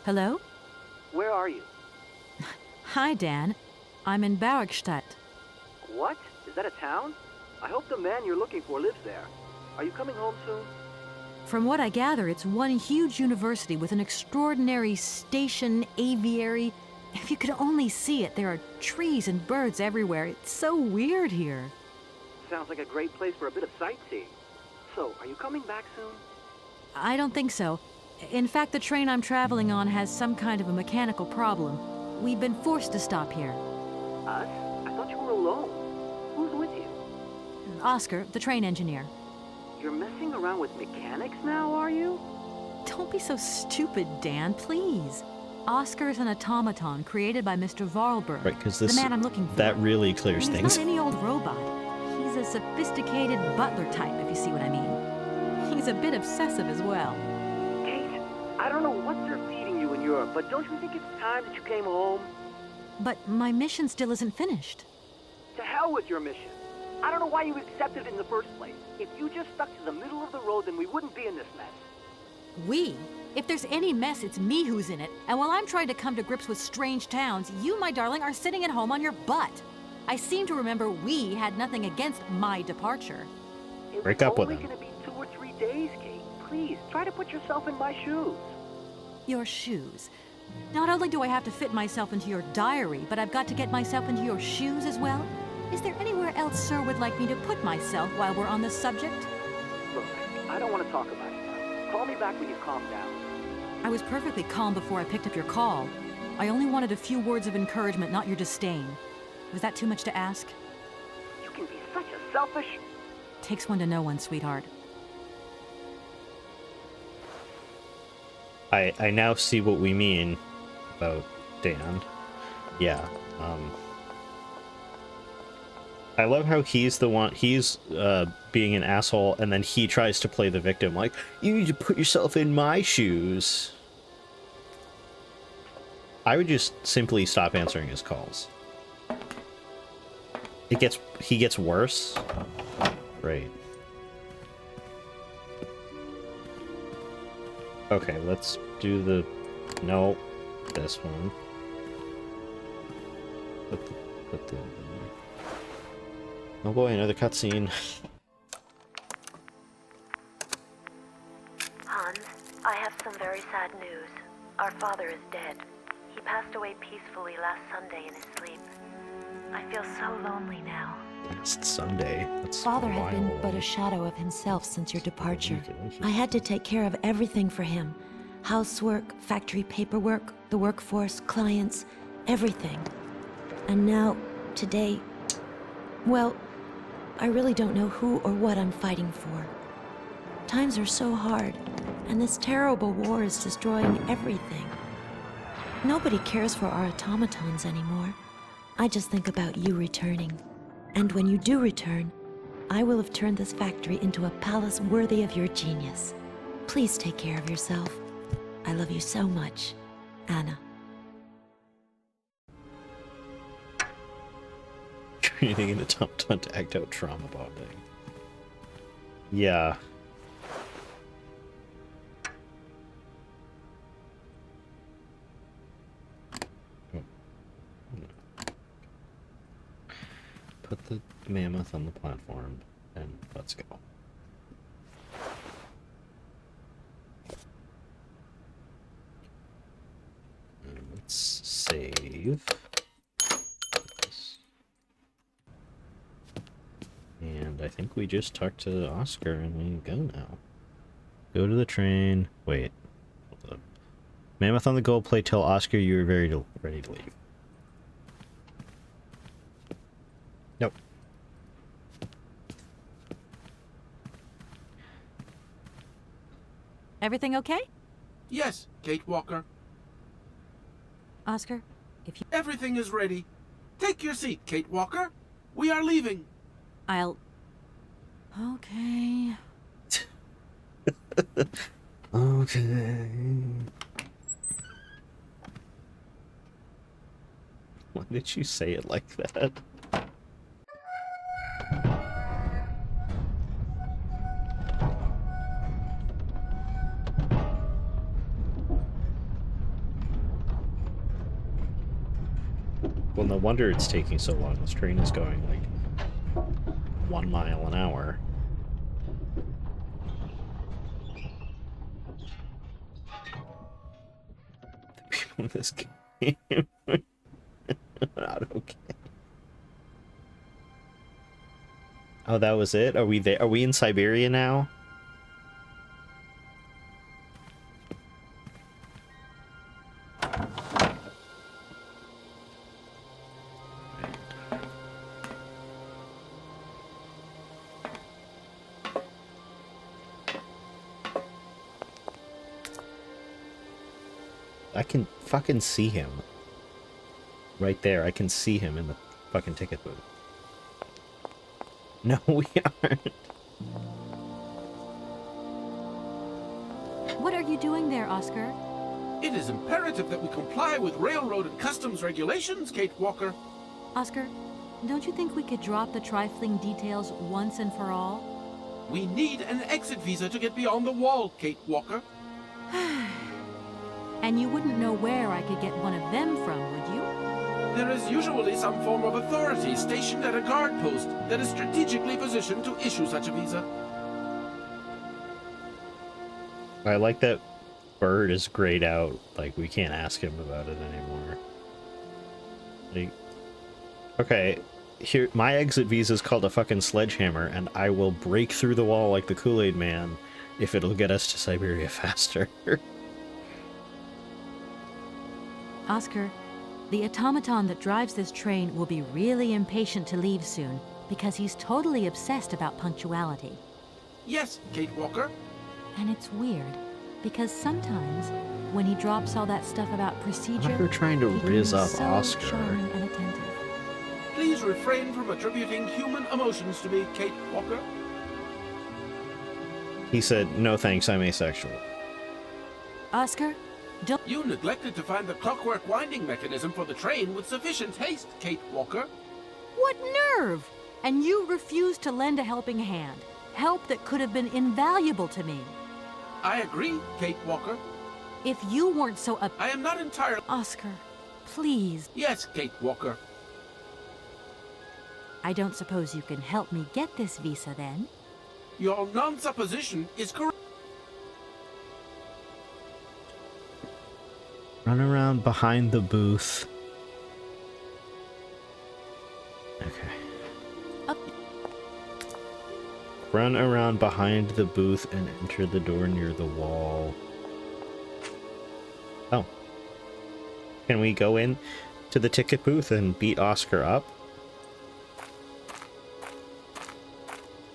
Hello? Where are you? Hi, Dan. I'm in Barrickstadt. What? Is that a town? I hope the man you're looking for lives there. Are you coming home soon? From what I gather, it's one huge university with an extraordinary station, aviary. If you could only see it, there are trees and birds everywhere. It's so weird here. Sounds like a great place for a bit of sightseeing. So, are you coming back soon? I don't think so. In fact, the train I'm traveling on has some kind of a mechanical problem. We've been forced to stop here. Us? I thought you were alone. Who's with you? Oscar, the train engineer. You're messing around with mechanics now, are you? Don't be so stupid, Dan, please. Oscar's an automaton created by Mr. Varlberg, Right, because the man I'm looking for. that really clears And things. he's not any old robot. He's a sophisticated butler type, if you see what I mean. He's a bit obsessive as well. Kate, I don't know what they're feeding you in Europe, but don't you think it's time that you came home? But my mission still isn't finished. To hell with your mission. I don't know why you accepted it in the first place. If you just stuck to the middle of the road, then we wouldn't be in this mess. We? If there's any mess, it's me who's in it. And while I'm trying to come to grips with strange towns, you, my darling, are sitting at home on your butt. I seem to remember we had nothing against my departure. Break up with him. It's only going to be 2 or 3 days, Kate. Please, try to put yourself in my shoes. Your shoes. Not only do I have to fit myself into your diary, but I've got to get myself into your shoes as well? Is there anywhere else Sir would like me to put myself while we're on this subject? Look, I don't want to talk about it now. Call me back when you've calmed down. I was perfectly calm before I picked up your call. I only wanted a few words of encouragement, not your disdain. Was that too much to ask? You can be such a selfish... Takes one to know one, sweetheart. I now see what we mean about Dan. Yeah. I love how he's the one, he's being an asshole, and then he tries to play the victim, like, you need to put yourself in my shoes. I would just simply stop answering his calls. He gets worse. Right. Okay, let's do the... No, this one. Put the... Oh boy, another cutscene. Hans, I have some very sad news. Our father is dead. He passed away peacefully last Sunday in his sleep. I feel so lonely now. Last Sunday? That's Father a had been while. but a shadow of himself since your departure. I had to take care of everything for him. Housework, factory paperwork, the workforce, clients, everything. And now, today, well, I really don't know who or what I'm fighting for. Times are so hard, and this terrible war is destroying everything. Nobody cares for our automatons anymore. I just think about you returning. And when you do return, I will have turned this factory into a palace worthy of your genius. Please take care of yourself. I love you so much, Anna. Anything in the top to act out trauma bonding. Yeah. Put the mammoth on the platform and let's go. And let's save. And I think we just talked to Oscar and we go now. Go to the train. Wait. Hold up. Mammoth on the gold plate. Tell Oscar you are ready to leave. Nope. Everything okay? Yes, Kate Walker. Oscar, if you... Everything is ready. Take your seat, Kate Walker. We are leaving. I'll... Okay. Okay. Why did you say it like that? Well, no wonder it's taking so long. This train is going like 1 mile an hour. The people in this game are not okay. Oh, that was it? Are we there? Are we in Syberia now? I can fucking see him. Right there, I can see him in the fucking ticket booth. No, we aren't. What are you doing there, Oscar? It is imperative that we comply with railroad and customs regulations, Kate Walker. Oscar, don't you think we could drop the trifling details once and for all? We need an exit visa to get beyond the wall, Kate Walker. And you wouldn't know where I could get one of them from, would you? There is usually some form of authority stationed at a guard post that is strategically positioned to issue such a visa. I like that Bird is grayed out. Like, we can't ask him about it anymore. Like, okay, here, my exit visa is called a fucking sledgehammer, and I will break through the wall like the Kool-Aid Man if it'll get us to Syberia faster. Oscar, the automaton that drives this train will be really impatient to leave soon because he's totally obsessed about punctuality. Yes, Kate Walker. And it's weird because sometimes when he drops all that stuff about procedure, You're trying to he can riz be up so Oscar. charming and attentive. Please refrain from attributing human emotions to me, Kate Walker. He said, no thanks, I'm asexual. Oscar, don't... You neglected to find the clockwork winding mechanism for the train with sufficient haste, Kate Walker. What nerve! And you refused to lend a helping hand. Help that could have been invaluable to me. I agree, Kate Walker. If you weren't so I am not entirely... Oscar, please. Yes, Kate Walker. I don't suppose you can help me get this visa then? Your non-supposition is correct. Run around behind the booth. Okay. Up. Run around behind the booth and enter the door near the wall. Oh. Can we go in to the ticket booth and beat Oscar up?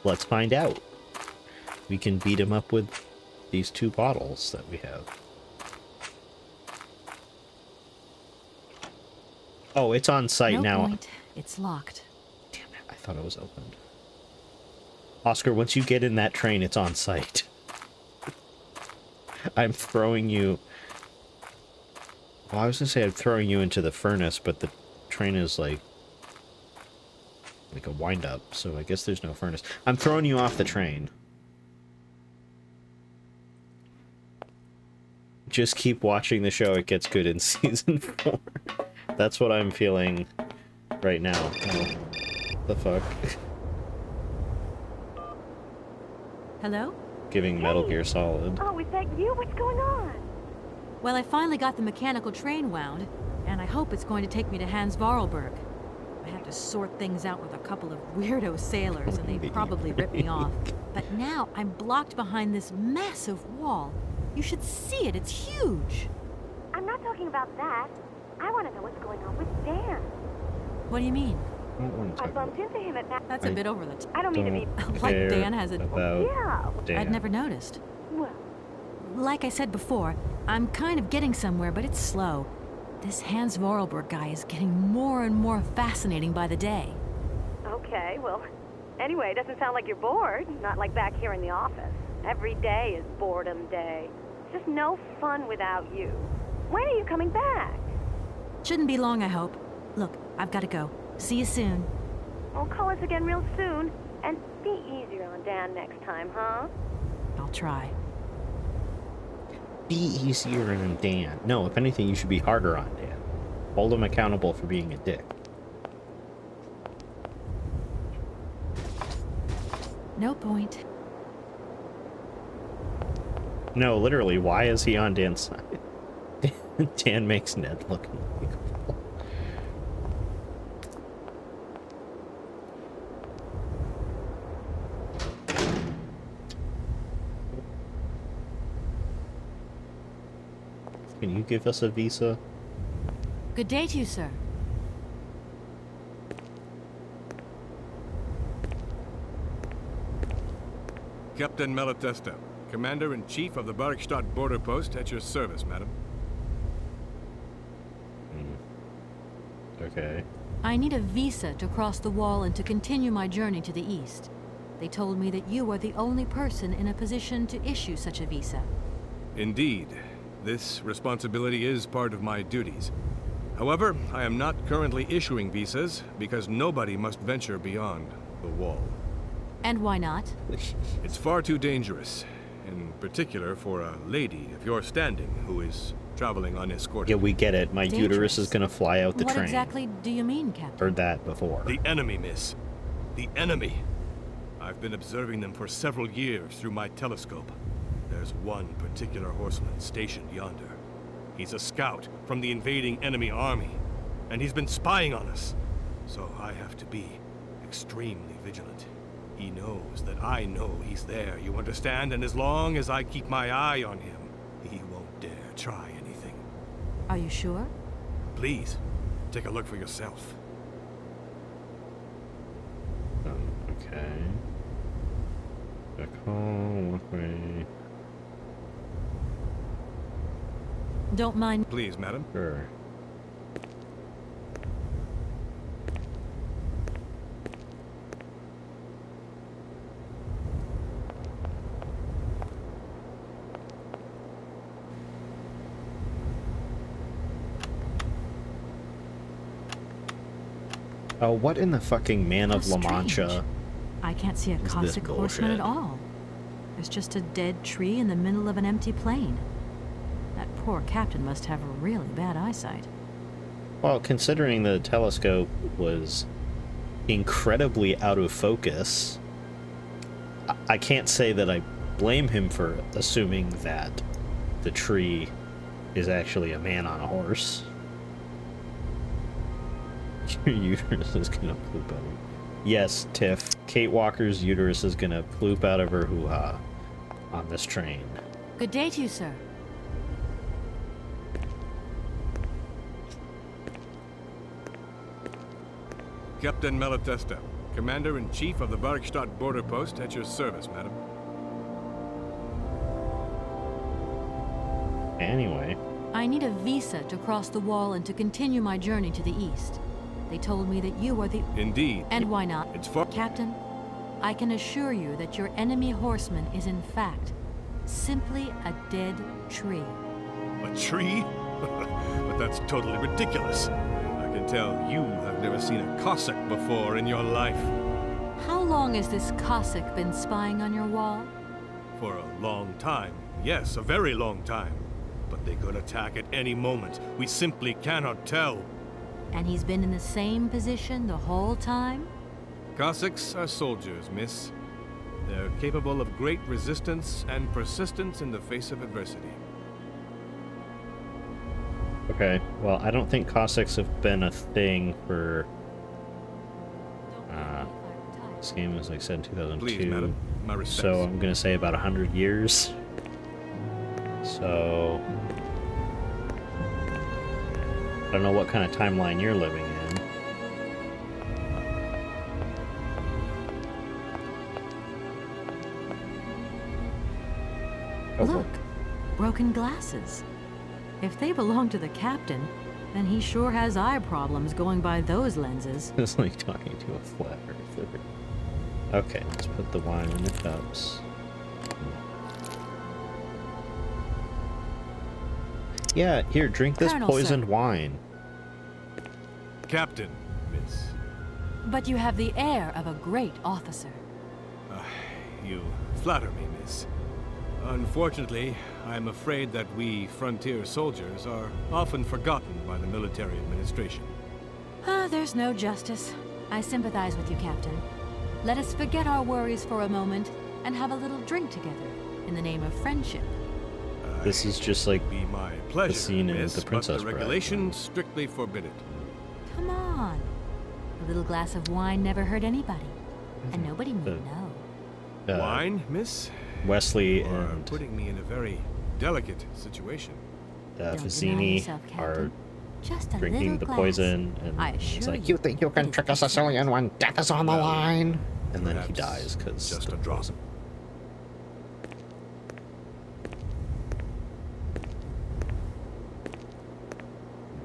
Let's find out. We can beat him up with these 2 bottles that we have. Oh, it's on site now. Point. It's locked. Damn it, I thought it was opened. Oscar, once you get in that train, it's on site. I'm throwing you... Well, I was gonna say I'm throwing you into the furnace, but the train is, like, like a wind-up, so I guess there's no furnace. I'm throwing you off the train. Just keep watching the show. It gets good in season 4. That's what I'm feeling right now. Oh, the fuck? Hello? Giving Metal Gear Solid. Oh, is that you? What's going on? Well, I finally got the mechanical train wound, and I hope it's going to take me to Hans Vorarlberg. I had to sort things out with a couple of weirdo sailors, and they probably ripped me off. But now I'm blocked behind this massive wall. You should see it. It's huge. I'm not talking about that. I want to know what's going on with Dan. What do you mean? I bumped into him at that. That's a bit over the top. I don't mean to be like Dan has a... Yeah. Dan. I'd never noticed. Well, Like I said before, I'm kind of getting somewhere, but it's slow. This Hans Vorarlberg guy is getting more and more fascinating by the day. okay, well, anyway, it doesn't sound like you're bored. Not like back here in the office. Every day is boredom day. It's just no fun without you. When are you coming back? Shouldn't be long, I hope. Look, I've got to go. See you soon. Well, call us again real soon. And be easier on Dan next time, huh? I'll try. Be easier on Dan. No, if anything, you should be harder on Dan. Hold him accountable for being a dick. No point. No, literally, why is he on Dan's side? Dan makes Ned look unlikable. Can you give us a visa? Good day to you, sir. Captain Malatesta, Commander-in-Chief of the Barkstadt border post, at your service, madam. Okay. I need a visa to cross the wall and to continue my journey to the east. They told me that you are the only person in a position to issue such a visa. Indeed. This responsibility is part of my duties. However, I am not currently issuing visas because nobody must venture beyond the wall. And why not? It's far too dangerous, in particular for a lady of your standing who is traveling unescorted. Yeah, we get it. My uterus is gonna fly out the What train. exactly do you mean, Captain? Heard that before. The enemy, miss. The enemy. I've been observing them for several years through my telescope. There's one particular horseman stationed yonder. He's a scout from the invading enemy army, and he's been spying on us. So I have to be extremely vigilant. He knows that I know he's there, you understand? And as long as I keep my eye on him, he won't dare try anything. Are you sure? Please, take a look for yourself. Okay. A call, walkway. Don't mind. Please, madam. Sure. Oh, what in the fucking Man of La Mancha? I can't see a is caustic this horseman at bullshit? all. There's just a dead tree in the middle of an empty plain. That poor captain must have really bad eyesight. Well, considering the telescope was incredibly out of focus, I can't say that I blame him for assuming that the tree is actually a man on a horse. Your uterus is gonna poop out. Yes, Tiff. Kate Walker's uterus is gonna ploop out of her hoo-ha on this train. Good day to you, sir. Captain Malatesta, Commander-in-Chief of the Barkstadt border post, at your service, madam. Anyway. I need a visa to cross the wall and to continue my journey to the east. They told me that you are the... Indeed. And why not? It's for... Captain, I can assure you that your enemy horseman is in fact simply a dead tree. A tree? But that's totally ridiculous. I can tell you have never seen a Cossack before in your life. How long has this Cossack been spying on your wall? For a long time. Yes, a very long time. But they could attack at any moment. We simply cannot tell. And he's been in the same position the whole time? Cossacks are soldiers, miss. They're capable of great resistance and persistence in the face of adversity. Okay, well, I don't think Cossacks have been a thing for... this game was, like, set in 2002. Please, madam. My respects. So I'm gonna say about 100 years. So... I don't know what kind of timeline you're living in. Oh, Look, broken glasses. If they belong to the captain, then he sure has eye problems going by those lenses. It's like talking to a flat earther. Okay, let's put the wine in the cups. Yeah, here, drink this Colonel, poisoned sir. wine. Captain, miss. But you have the air of a great officer. You flatter me, miss. Unfortunately, I'm afraid that we frontier soldiers are often forgotten by the military administration. There's no justice. I sympathize with you, Captain. Let us forget our worries for a moment and have a little drink together in the name of friendship. This is just like Be my pleasure, the scene in miss, The Princess but the Bride. regulations strictly forbid it. Come on. A little glass of wine never hurt anybody. And nobody need know. Wine, miss? Wesley You are and putting me in a very delicate situation. Don't deny Vicini yourself, are Captain. Just a drinking little the glass. poison, and I he's assure like, you, "You think you can it is trick a Sicilian when death is on the line?" And then he Perhaps dies because just a drop.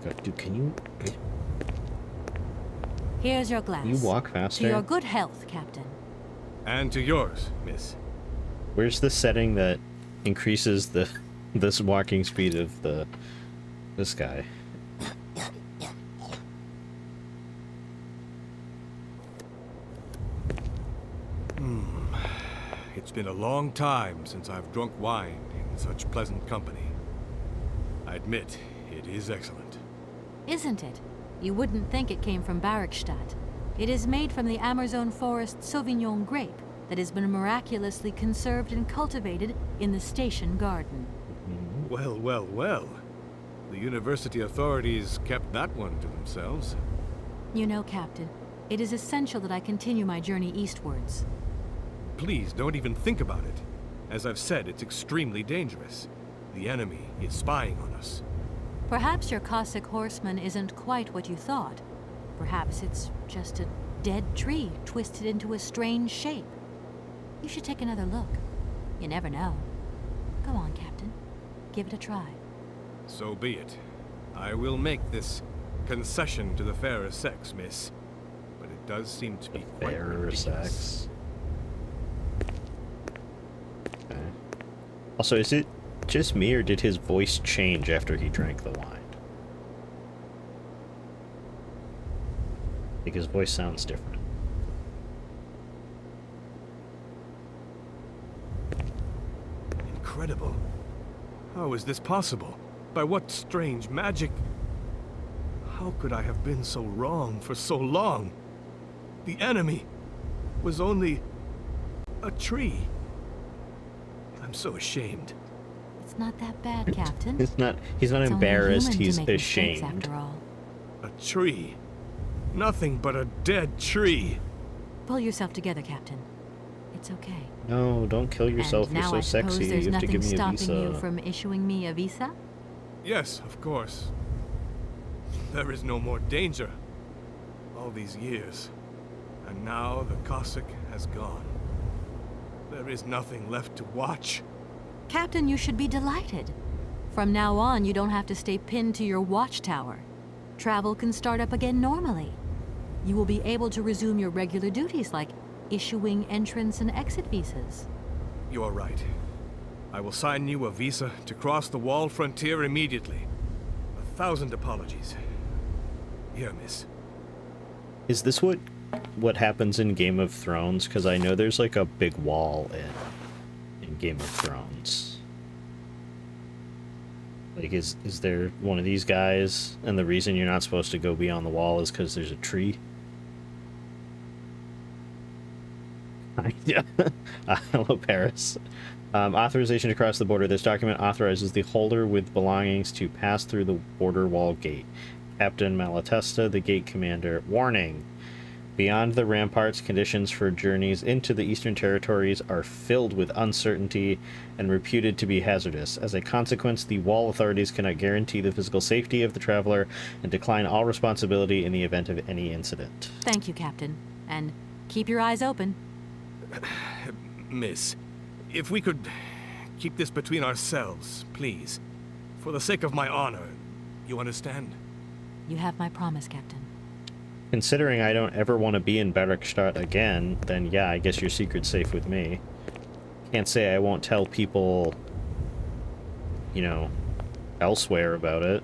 God, dude, can you Here's your glass. you walk faster? To your good health, Captain. And to yours, miss. Where's the setting that increases the this walking speed of this guy? It's been a long time since I've drunk wine in such pleasant company. I admit, it is excellent. Isn't it? You wouldn't think it came from Barrickstadt. It is made from the Amazon forest Sauvignon grape that has been miraculously conserved and cultivated in the station garden. Well, well, well. The university authorities kept that one to themselves. You know, Captain, it is essential that I continue my journey eastwards. Please, don't even think about it. As I've said, it's extremely dangerous. The enemy is spying on us. Perhaps your Cossack horseman isn't quite what you thought. Perhaps it's just a dead tree twisted into a strange shape. You should take another look. You never know. Go on, Captain. Give it a try. So be it. I will make this concession to the fairer sex, miss. But it does seem to be quite Fairer ridiculous. sex. Okay. Also, is it just me, or did his voice change after he drank the wine? I think his voice sounds different. Incredible. How is this possible? By what strange magic? How could I have been so wrong for so long? The enemy was only a tree. I'm so ashamed. It's not that bad, Captain. He's not It's only embarrassed, human to he's make mistakes, ashamed. after all. A tree. Nothing but a dead tree. Pull yourself together, Captain. It's okay. No, don't kill yourself. And You're now so I suppose sexy. there's You have to nothing give me a stopping visa. you from issuing me a visa? Yes, of course. There is no more danger. All these years. And now the Cossack has gone. There is nothing left to watch. Captain, you should be delighted. From now on, you don't have to stay pinned to your watchtower. Travel can start up again normally. You will be able to resume your regular duties like issuing entrance and exit visas. You are right. I will sign you a visa to cross the wall frontier immediately. 1,000 apologies. Here, miss. Is this what happens in Game of Thrones? Because I know there's like a big wall in Game of Thrones. Like, is there one of these guys, and the reason you're not supposed to go beyond the wall is because there's a tree? Yeah. Hello, Paris. Authorization to cross the border. This document authorizes the holder with belongings to pass through the border wall gate. Captain Malatesta, the gate commander. Warning. Beyond the ramparts, conditions for journeys into the Eastern Territories are filled with uncertainty and reputed to be hazardous. As a consequence, the wall authorities cannot guarantee the physical safety of the traveler and decline all responsibility in the event of any incident. Thank you, Captain. And keep your eyes open. Miss, if we could keep this between ourselves, please. For the sake of my honor, you understand? You have my promise, Captain. Considering I don't ever want to be in Bergstadt again, then yeah, I guess your secret's safe with me. Can't say I won't tell people, you know, elsewhere about it.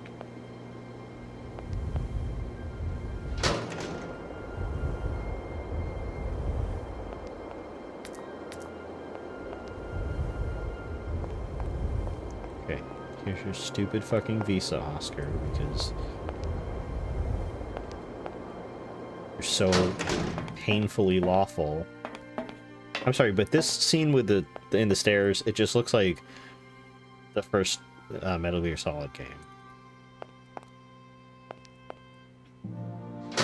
Okay, here's your stupid fucking visa, Oscar, because you're so painfully lawful. I'm sorry, but this scene with the in the stairs, it just looks like the first Metal Gear Solid game. Okay,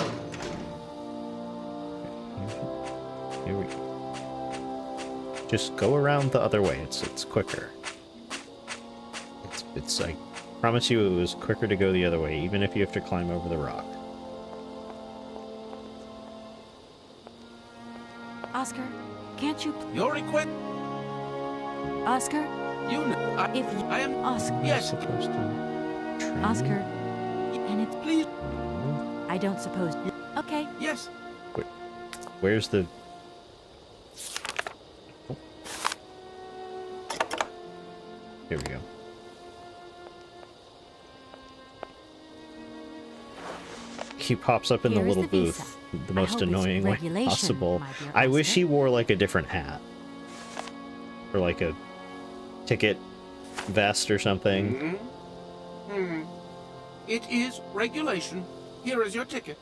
here we go. Just go around the other way. It's quicker. It's I promise you it was quicker to go the other way, even if you have to climb over the rock. Oscar, can't you... Your request... Oscar? You know... I am... Oscar. Yes. Supposed to train? Oscar. And it's... Please. I don't suppose... Okay. Yes. Wait, where's the... Oh. Here we go. He pops up in the little booth the most annoying way possible. I wish he wore like a different hat. Or like a ticket vest or something. It is regulation. Here is your ticket.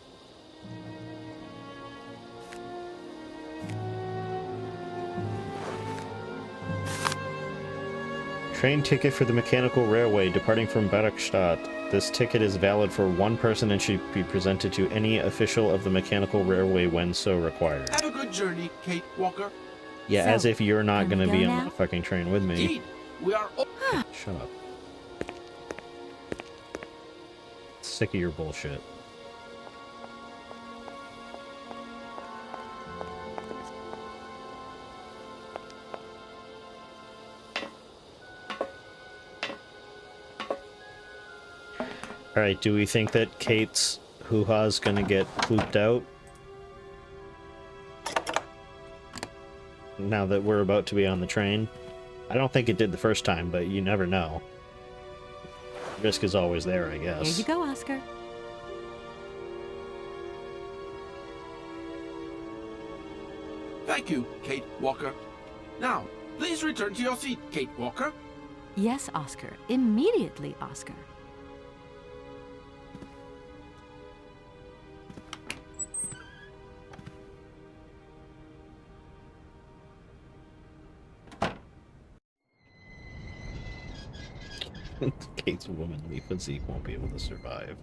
Train ticket for the mechanical railway departing from Bergstadt. This ticket is valid for one person and should be presented to any official of the mechanical railway when so required. Have a good journey, Kate Walker. Yeah, So, as if you're not can we gonna be go on now? the fucking train with me. Indeed, we are... Shut up. Sick of your bullshit. Alright, do we think that Kate's hoo-ha's gonna get pooped out? Now that we're about to be on the train? I don't think it did the first time, but you never know. Risk is always there, I guess. Here you go, Oscar. Thank you, Kate Walker. Now, please return to your seat, Kate Walker. Yes, Oscar. Immediately, Oscar. Kate's womanly physique won't be able to survive.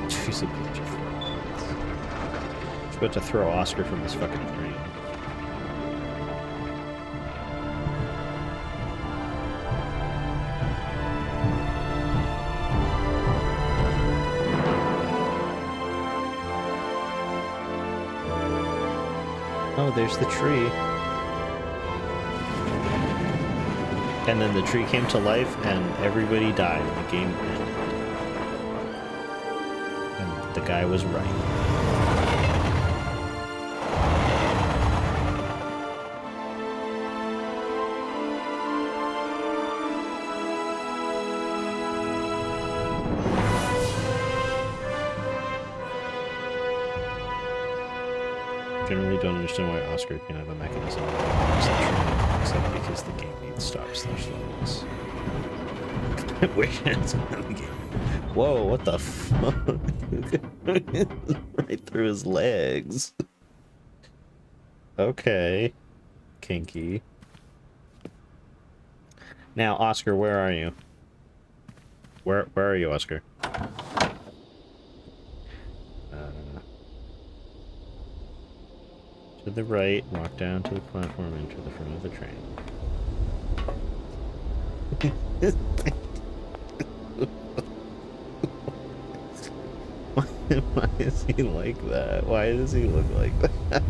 She's a bitch. She's about to throw Oscar from this fucking train. Oh, there's the tree. And then the tree came to life and everybody died and the game ended. And the guy was right. Generally don't understand why Oscar can have a mechanism to use the train, except because the game needs stop/levels. Wish it's in the game. Whoa, what the fuck? Right through his legs. Okay. Kinky. Now, Oscar, where are you? Where are you, Oscar? To the right, walk down to the platform, enter the front of the train. Why is he like that? Why does he look like that?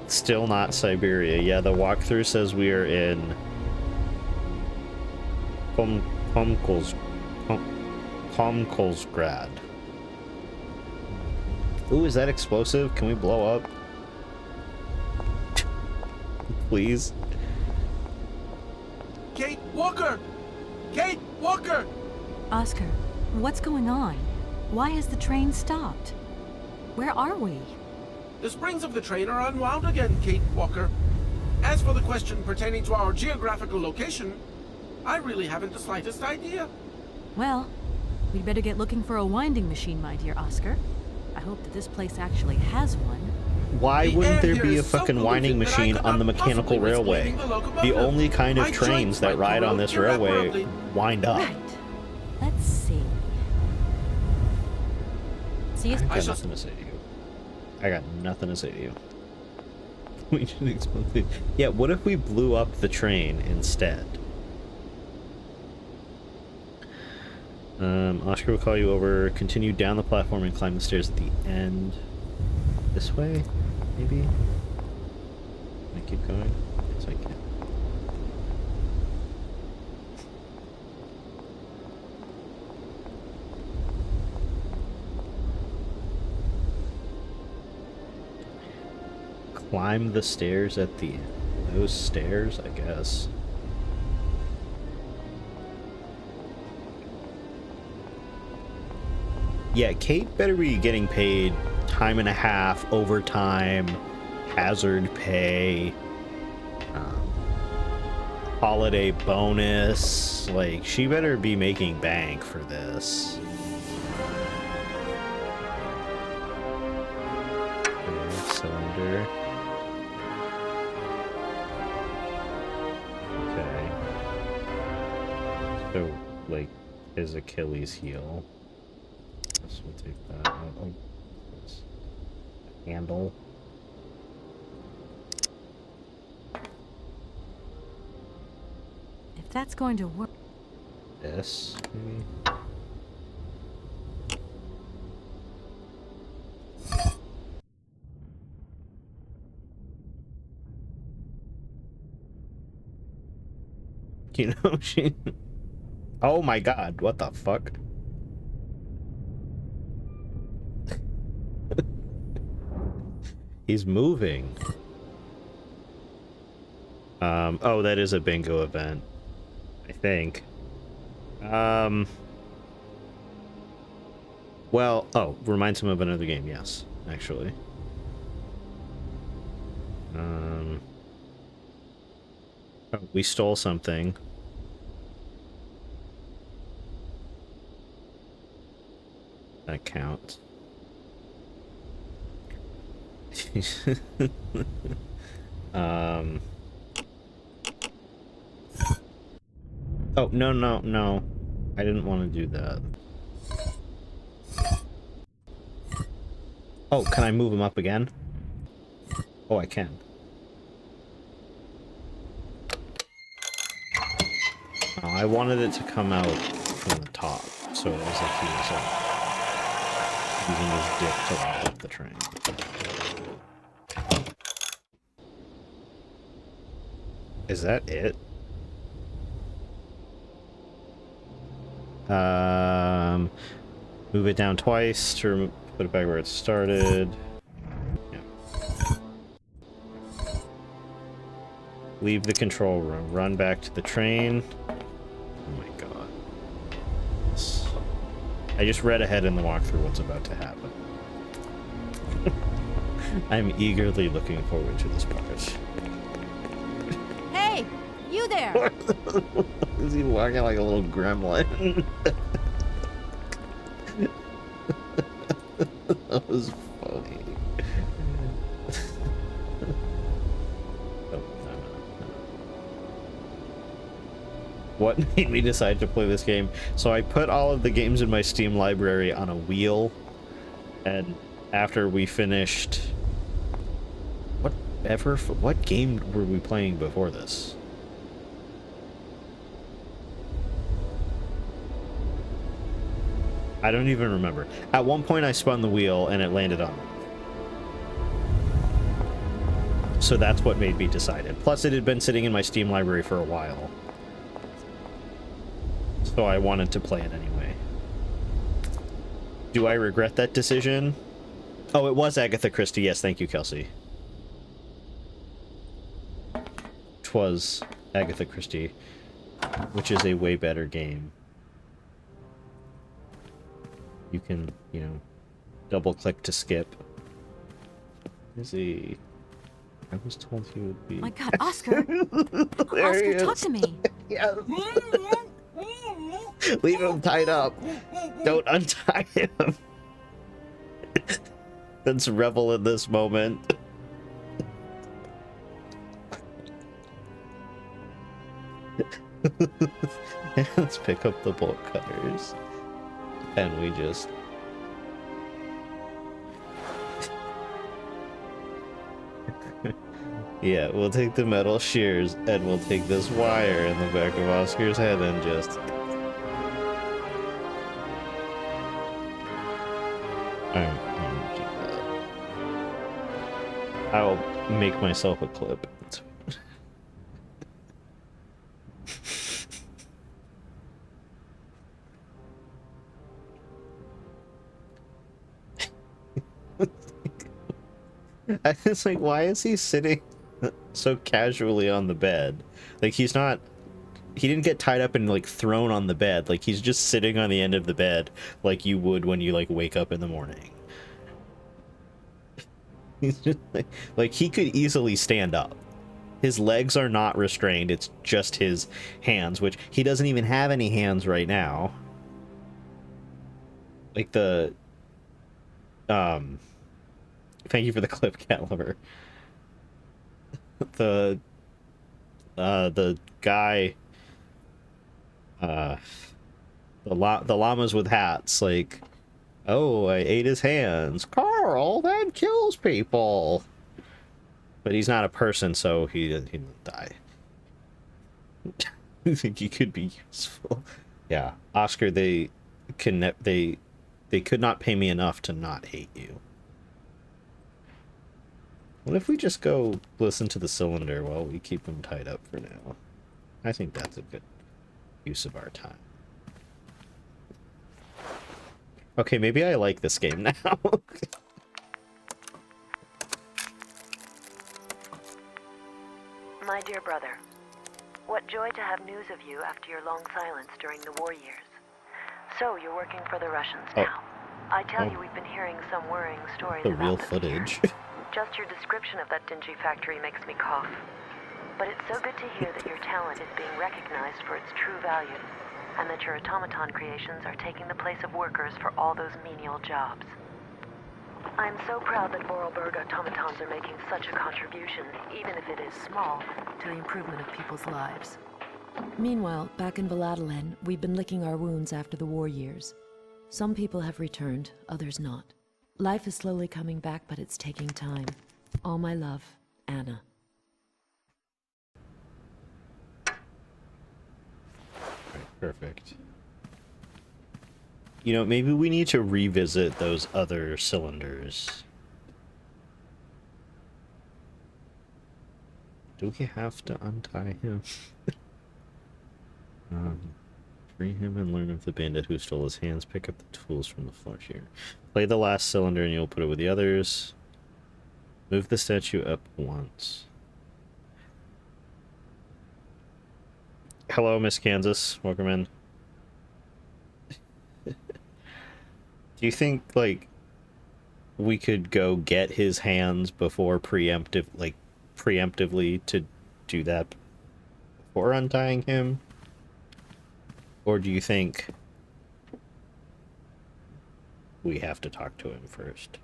Still not Syberia. Yeah, the walkthrough says we are in Komkolsgrad. Ooh, is that explosive? Can we blow up? Please? Kate Walker! Kate Walker! Oscar, what's going on? Why has the train stopped? Where are we? The springs of the train are unwound again, Kate Walker. As for the question pertaining to our geographical location, I really haven't the slightest idea. Well, we'd better get looking for a winding machine, my dear Oscar. I hope that this place actually has one. Why wouldn't there be a fucking winding machine on the mechanical railway? The only kind of trains that ride on this railway wind up. Right. Let's see. See, I got nothing to say to you. I got nothing to say to you. We should explain. Yeah, what if we blew up the train instead? Oscar will call you over, continue down the platform and climb the stairs at the end. This way? Maybe? Can I keep going? Yes, I can. Climb the stairs at the end. Those stairs, I guess. Yeah, Kate better be getting paid time and a half, overtime, hazard pay, holiday bonus. Like, she better be making bank for this. Okay, cylinder. Okay. So, like, his Achilles heel. So we'll take that out. Oh, handle. if that's going to work. This, maybe? You know, she... Oh my god, what the fuck? He's moving. Oh, that is a bingo event. I think. Well, oh, reminds him of another game, yes, actually. Oh, we stole something. That counts. Oh, no. I didn't want to do that. Oh, can I move him up again? Oh, I can. Oh, I wanted it to come out from the top, so it was like he was up. using his dick to lock up the train. Is that it? Move it down twice to put it back where it started. Yeah. Leave the control room. Run back to the train. Oh my god. I just read ahead in the walkthrough what's about to happen. I'm eagerly looking forward to this part. Hey, you there! Is he walking like a little gremlin? That was funny. Oh, no. What made me decide to play this game? So I put all of the games in my Steam library on a wheel, and after we finished... What game were we playing before this? I don't even remember. At one point I spun the wheel and it landed on me. So that's what made me decide it. Plus it had been sitting in my Steam library for a while. So I wanted to play it anyway. Do I regret that decision? Oh, it was Agatha Christie. Yes, thank you, Kelsey. Was Agatha Christie, which is a way better game. You can, you know, double click to skip. Is he? I was told he would be. My God, Oscar! Oscar, talk to me. Yes. Leave him tied up. Don't untie him. Let's revel in this moment. Let's pick up the bolt cutters. And we just... Yeah, we'll take the metal shears and we'll take this wire in the back of Oscar's head and just... I'm gonna do that. I'll make myself a clip. It's like, why is he sitting so casually on the bed? Like, he didn't get tied up and, like, thrown on the bed. Like, he's just sitting on the end of the bed like you would when you, like, wake up in the morning. He's just like, he could easily stand up. His legs are not restrained. It's just his hands, which he doesn't even have any hands right now. Like, thank you for the clip, cat lover. The guy, the llamas with hats, like, oh, I ate his hands. Carl, that kills people. But he's not a person, so he didn't die. I think he could be useful. Yeah, Oscar, they could not pay me enough to not hate you. What if we just go listen to the cylinder while we keep him tied up for now? I think that's a good use of our time. Okay, maybe I like this game now. My dear brother, what joy to have news of you after your long silence during the war years. So, you're working for the Russians now. I tell you, we've been hearing some worrying stories the about real them footage. here. Just your description of that dingy factory makes me cough. But it's so good to hear that your talent is being recognized for its true value, and that your automaton creations are taking the place of workers for all those menial jobs. I'm so proud that Vorarlberg automatons are making such a contribution, even if it is small, to the improvement of people's lives. Meanwhile, back in Valladolid, we've been licking our wounds after the war years. Some people have returned, others not. Life is slowly coming back, but it's taking time. All my love, Anna. Right, perfect. You know, maybe we need to revisit those other cylinders. Do we have to untie him? Free him and learn of the bandit who stole his hands. Pick up the tools from the flesh here. Play the last cylinder and you'll put it with the others. Move the statue up once. Hello, Miss Kansas. Welcome in. Do you think, like, we could go get his hands before preemptively to do that before untying him? Or do you think we have to talk to him first?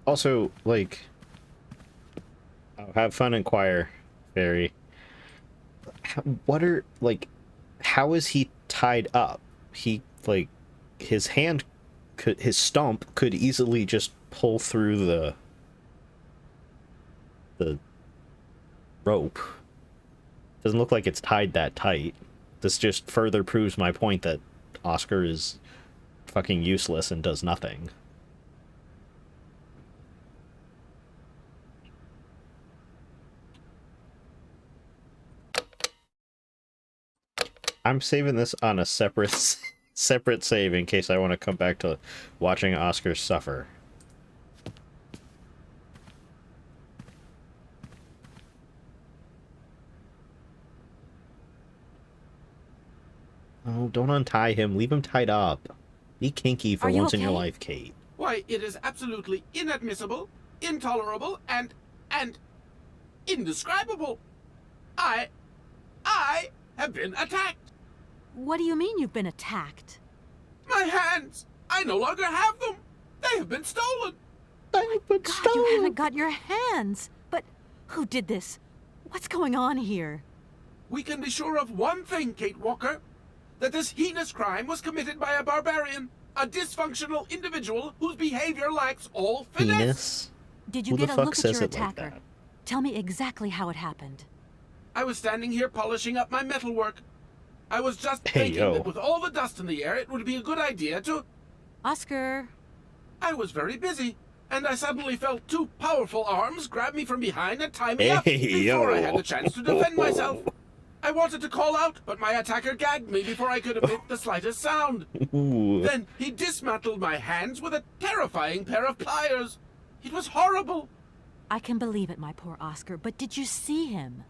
Also, like, have fun in choir, Fairy. What are, like, how is he tied up? He, like, his hand could, his stump could easily just pull through the rope. Doesn't look like it's tied that tight. This just further proves my point that Oscar is fucking useless and does nothing. I'm saving this on a separate save in case I want to come back to watching Oscar suffer. Oh, don't untie him. Leave him tied up. Be kinky for once in your life, Kate. Why, it is absolutely inadmissible, intolerable, and indescribable. I have been attacked. What do you mean you've been attacked? My hands! I no longer have them! They have been stolen! God, you haven't got your hands! But who did this? What's going on here? We can be sure of one thing, Kate Walker. That this heinous crime was committed by a barbarian. A dysfunctional individual whose behavior lacks all finesse. Penis? Did you get a look at your attacker? Tell me exactly how it happened. I was standing here polishing up my metalwork. I was just thinking that with all the dust in the air, it would be a good idea to... Oscar. I was very busy, and I suddenly felt two powerful arms grab me from behind and tie me up before I had the chance to defend myself. I wanted to call out, but my attacker gagged me before I could emit the slightest sound. Then he dismantled my hands with a terrifying pair of pliers. It was horrible. I can believe it, my poor Oscar, but did you see him?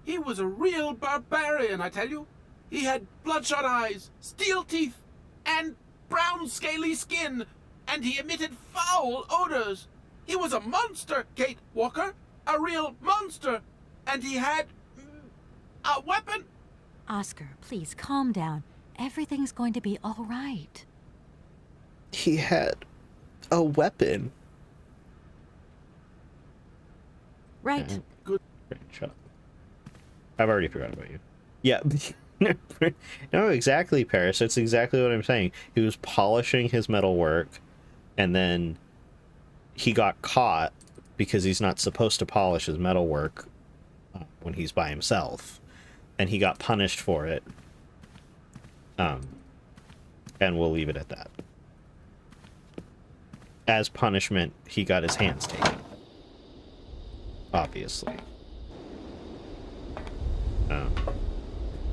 He was a real barbarian, I tell you. He had bloodshot eyes, steel teeth, and brown scaly skin, and he emitted foul odors. He was a monster, Kate Walker, a real monster, and he had a weapon. Oscar, please calm down. Everything's going to be all right. He had a weapon. Right. Good. Shut up. I've already forgot about you. Yeah. No, exactly, Paris. That's exactly what I'm saying. He was polishing his metal work, and then he got caught because he's not supposed to polish his metal work when he's by himself, and he got punished for it. And we'll leave it at that. As punishment, he got his hands taken. Obviously.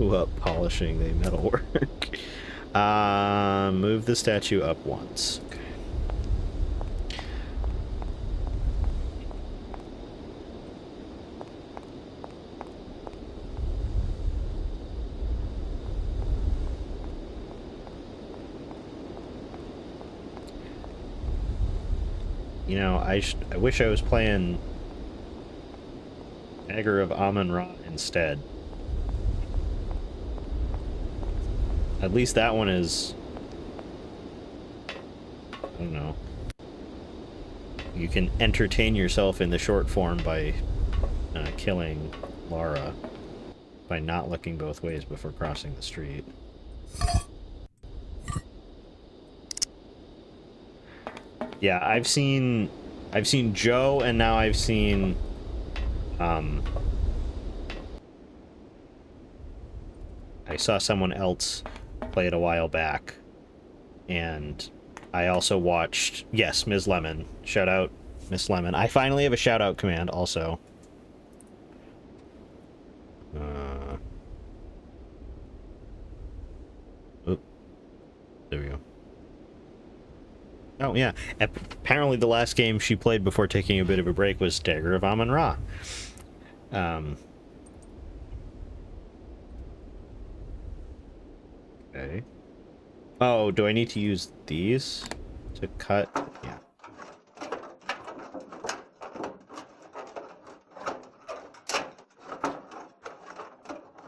Up polishing the metalwork. Move the statue up once. Okay. You know, I wish I was playing Dagger of Amun-Ra instead. At least that one is... I don't know. You can entertain yourself in the short form by killing Lara. by not looking both ways before crossing the street. Yeah, I've seen Joe, and now I've seen I saw someone else play it a while back, and I also watched, yes, Ms. Lemon. Shout out Miss Lemon. I finally have a shout out command also. Oh, there we go. Oh, yeah. Apparently the last game she played before taking a bit of a break was Dagger of Amun-Ra. Okay. Oh, do I need to use these to cut? Yeah.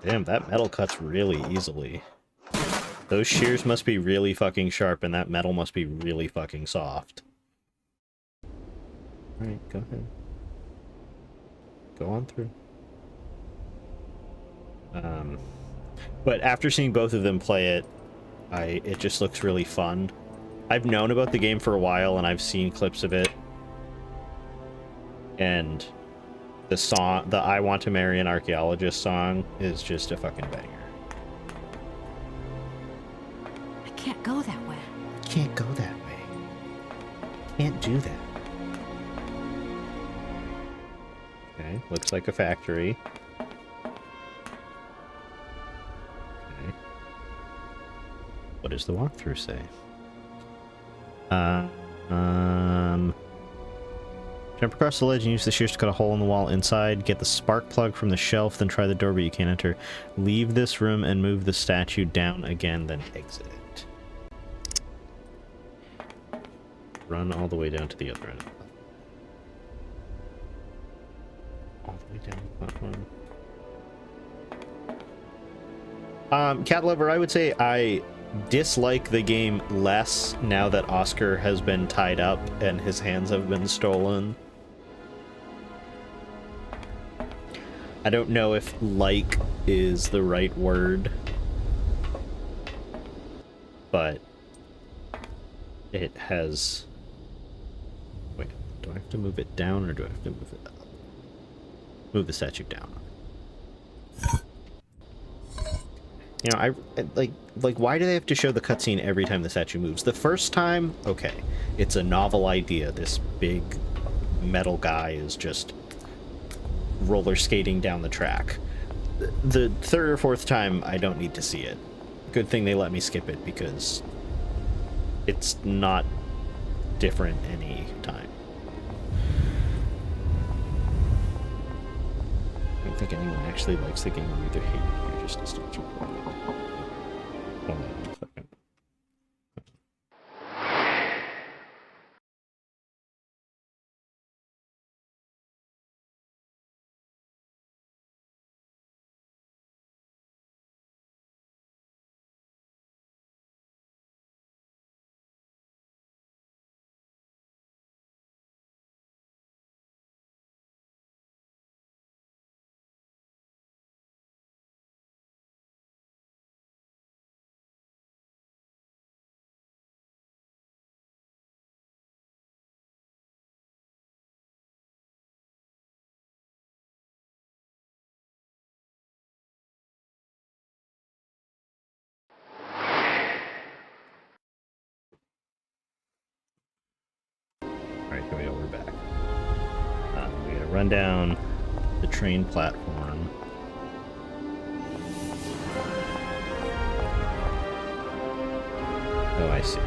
Damn, that metal cuts really easily. Those shears must be really fucking sharp, and that metal must be really fucking soft. Alright, go ahead. Go on through. But after seeing both of them play it, it just looks really fun. I've known about the game for a while, and I've seen clips of it. And the song, the I Want to Marry an Archaeologist song, is just a fucking banger. I can't go that way. Can't go that way. Can't do that. Okay, looks like a factory. Okay. What does the walkthrough say? Jump across the ledge and use the shears to cut a hole in the wall inside. Get the spark plug from the shelf, then try the door, but you can't enter. Leave this room and move the statue down again, then exit it. Run all the way down to the other end. All the way down the platform. Cat Lover, I would say I dislike the game less now that Oscar has been tied up and his hands have been stolen. I don't know if like is the right word, but it has... Wait, do I have to move it down or do I have to move it up? Move the statue down. You know, I like why do they have to show the cutscene every time the statue moves? The first time, okay, it's a novel idea. This big metal guy is just roller skating down the track. The third or fourth time, I don't need to see it. Good thing they let me skip it because it's not different any time. I don't think anyone actually likes the game or either hate it. You're just a statue. Hold on one second. Alright, here we go, we're back. We gotta run down the train platform. Oh, I see.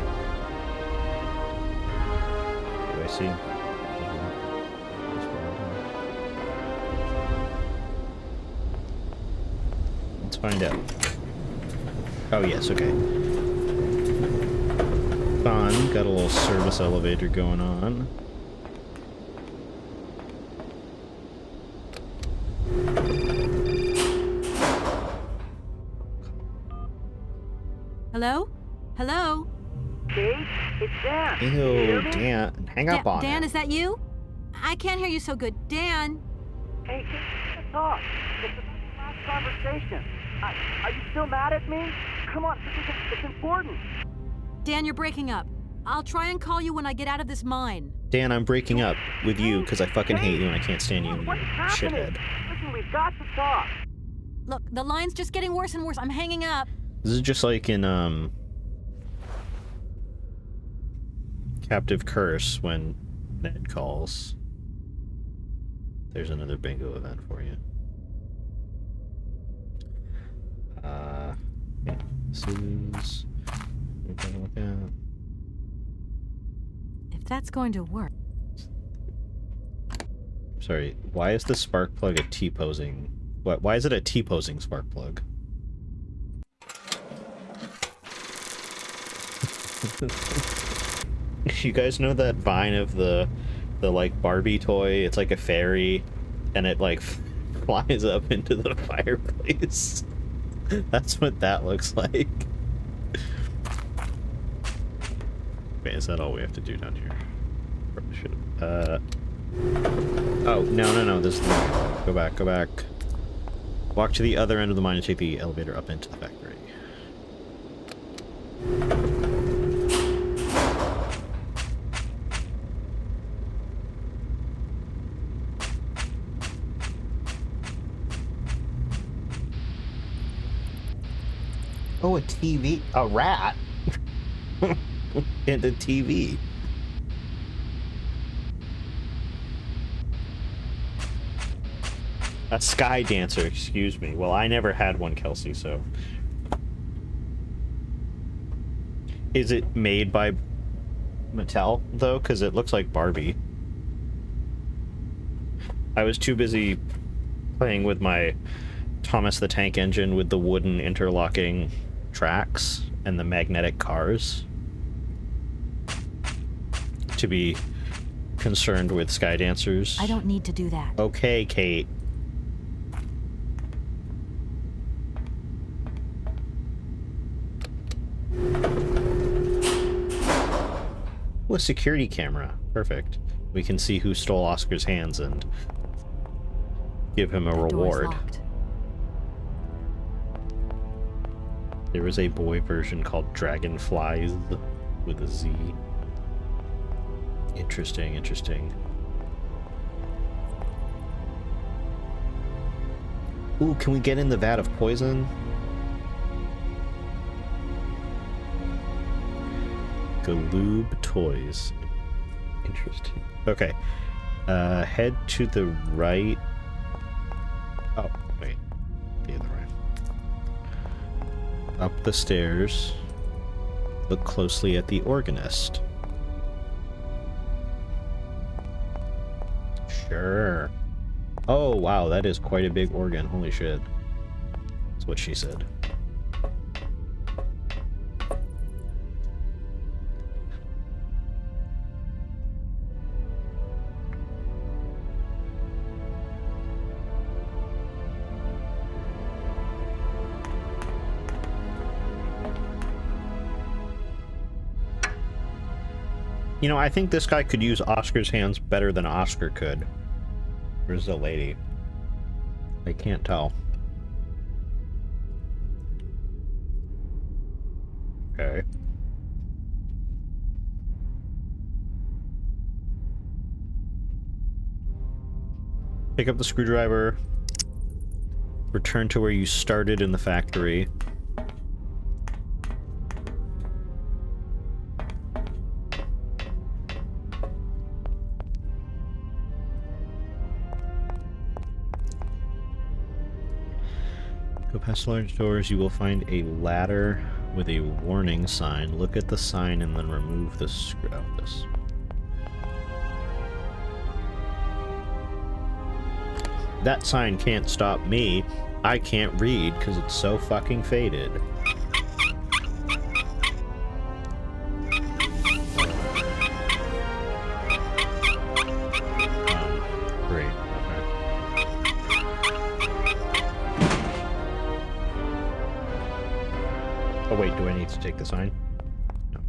Do I see? Let's find out. Oh, yes, okay. Fun. Got a little service elevator going on. Hello? Hello? Kate, it's Dan. Ew, Dan. Hang up on Dan, him. is that you? I can't hear you so good. Dan? Hey, just talk. It's about the last conversation. Are you still mad at me? Come on, it's important. Dan, you're breaking up. I'll try and call you when I get out of this mine. Dan, I'm breaking up with you because I fucking hate you and I can't stand you, What's happening? shithead. Listen, we've got to talk. Look, the line's just getting worse and worse. I'm hanging up. This is just like in, Captive Curse when Ned calls. There's another bingo event for you. Yeah, this is... We're gonna look at... If that's going to work. Sorry, why is the spark plug a T-posing? Why is it a T-posing spark plug? You guys know that vine of the like Barbie toy? It's like a fairy, and it like flies up into the fireplace. That's what that looks like. Wait, is that all we have to do down here? Probably should have. Oh, no, this is the mine. Go back. Walk to the other end of the mine and take the elevator up into the factory. Oh, a TV. A rat? And a TV. A sky dancer, excuse me. Well, I never had one, Kelsey, so... Is it made by Mattel, though? Because it looks like Barbie. I was too busy playing with my Thomas the Tank Engine with the wooden interlocking tracks and the magnetic cars to be concerned with sky dancers. I don't need to do that. Okay, Kate. Oh, a security camera. Perfect. We can see who stole Oscar's hands and give him a reward. There was a boy version called Dragonflies with a Z. Interesting. Ooh, can we get in the vat of poison? Galoob Toys. Interesting. Okay. Head to the right. Oh, wait. The other way. Up the stairs. Look closely at the organist. Sure. Oh, wow, that is quite a big organ. Holy shit. That's what she said. You know, I think this guy could use Oscar's hands better than Oscar could. Where's the lady? I can't tell. Okay. Pick up the screwdriver. Return to where you started in the factory. Go past large doors, you will find a ladder with a warning sign. Look at the sign and then remove the screw. Oh, this. That sign can't stop me. I can't read because it's so fucking faded. Great. Oh wait, do I need to take the sign? No.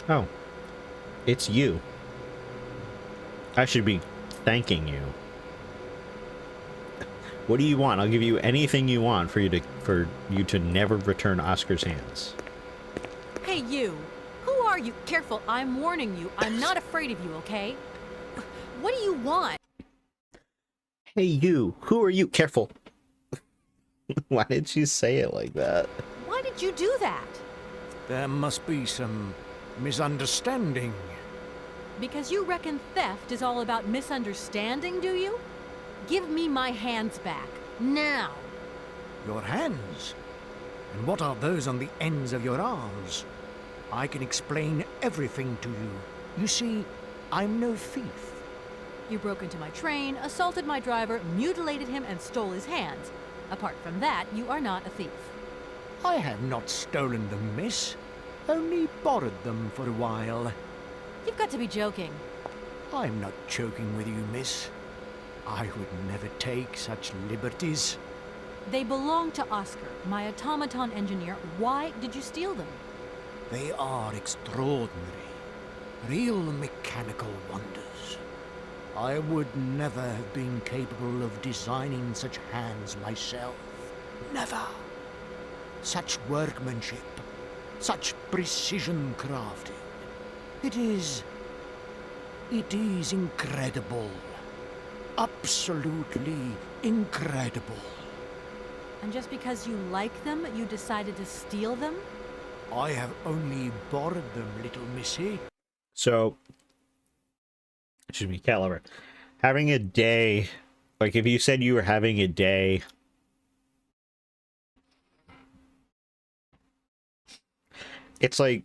Oh, it's you. I should be thanking you. What do you want? I'll give you anything you want for you to never return Oscar's hands. Hey, you. Who are you? Careful, I'm warning you. I'm not afraid of you, okay? What do you want? Hey, you. Who are you? Careful. Why did you say it like that? Why did you do that? There must be some misunderstanding. Because you reckon theft is all about misunderstanding, do you? Give me my hands back. Now. Your hands? And what are those on the ends of your arms? I can explain everything to you. You see, I'm no thief. You broke into my train, assaulted my driver, mutilated him, and stole his hands. Apart from that, you are not a thief. I have not stolen them, miss. Only borrowed them for a while. You've got to be joking. I'm not joking with you, miss. I would never take such liberties. They belong to Oscar, my automaton engineer. Why did you steal them? They are extraordinary. Real mechanical wonders. I would never have been capable of designing such hands myself. Never. Such workmanship. Such precision crafting. It is incredible. Absolutely incredible. And just because you like them, you decided to steal them? I have only borrowed them, little missy. So, excuse me, cat lover. Having a day, like if you said you were having a day, it's like,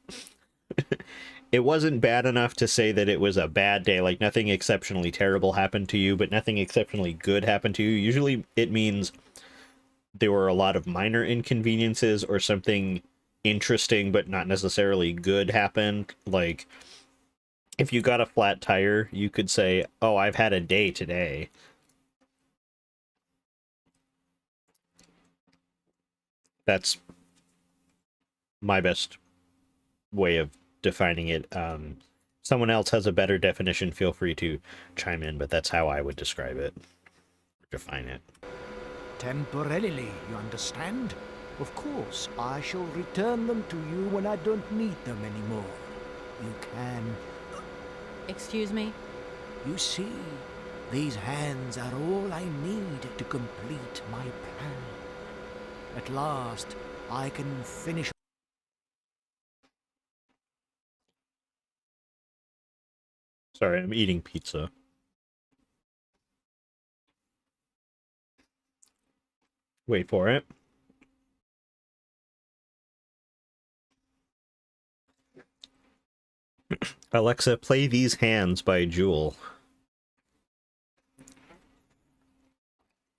it wasn't bad enough to say that it was a bad day, like nothing exceptionally terrible happened to you, but nothing exceptionally good happened to you. Usually it means there were a lot of minor inconveniences or something interesting but not necessarily good happened. Like if you got a flat tire, you could say, oh, I've had a day today. That's my best way of defining it. Someone else has a better definition, feel free to chime in, but that's how I would describe it, define it. Temporarily, you understand? Of course, I shall return them to you when I don't need them anymore. You can... Excuse me? You see, these hands are all I need to complete my plan. At last, I can finish... Sorry, I'm eating pizza. Wait for it. Alexa, play These Hands by Jewel.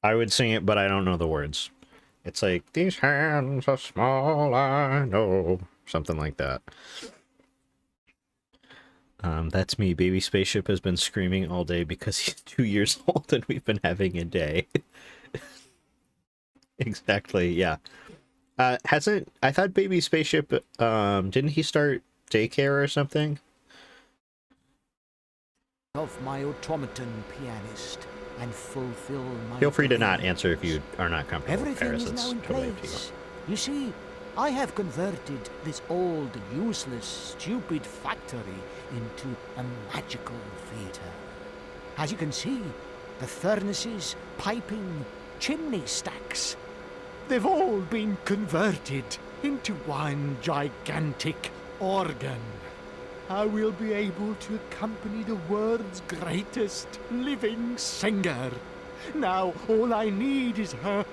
I would sing it, but I don't know the words. It's like, these hands are small, I know. Something like that. That's me. Baby Spaceship has been screaming all day because he's 2 years old and we've been having a day. Exactly, yeah. I thought Baby Spaceship, didn't he start daycare or something? Of my automaton pianist and fulfill my... Feel free to not answer if you are not comfortable. Everything is now in place. You see, I have converted this old, useless, stupid factory into a magical theater. As you can see, the furnaces, piping, chimney stacks, they've all been converted into one gigantic organ. I will be able to accompany the world's greatest living singer. Now, all I need is her...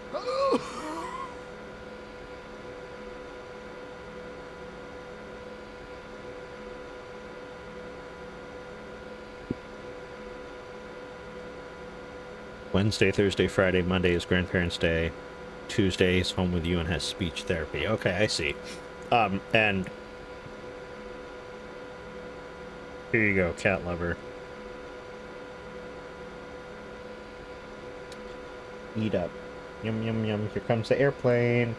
Wednesday, Thursday, Friday, Monday is Grandparents' Day. Tuesday is home with you and has speech therapy. Okay, I see. And here you go, cat lover. Eat up. Yum, yum, yum. Here comes the airplane.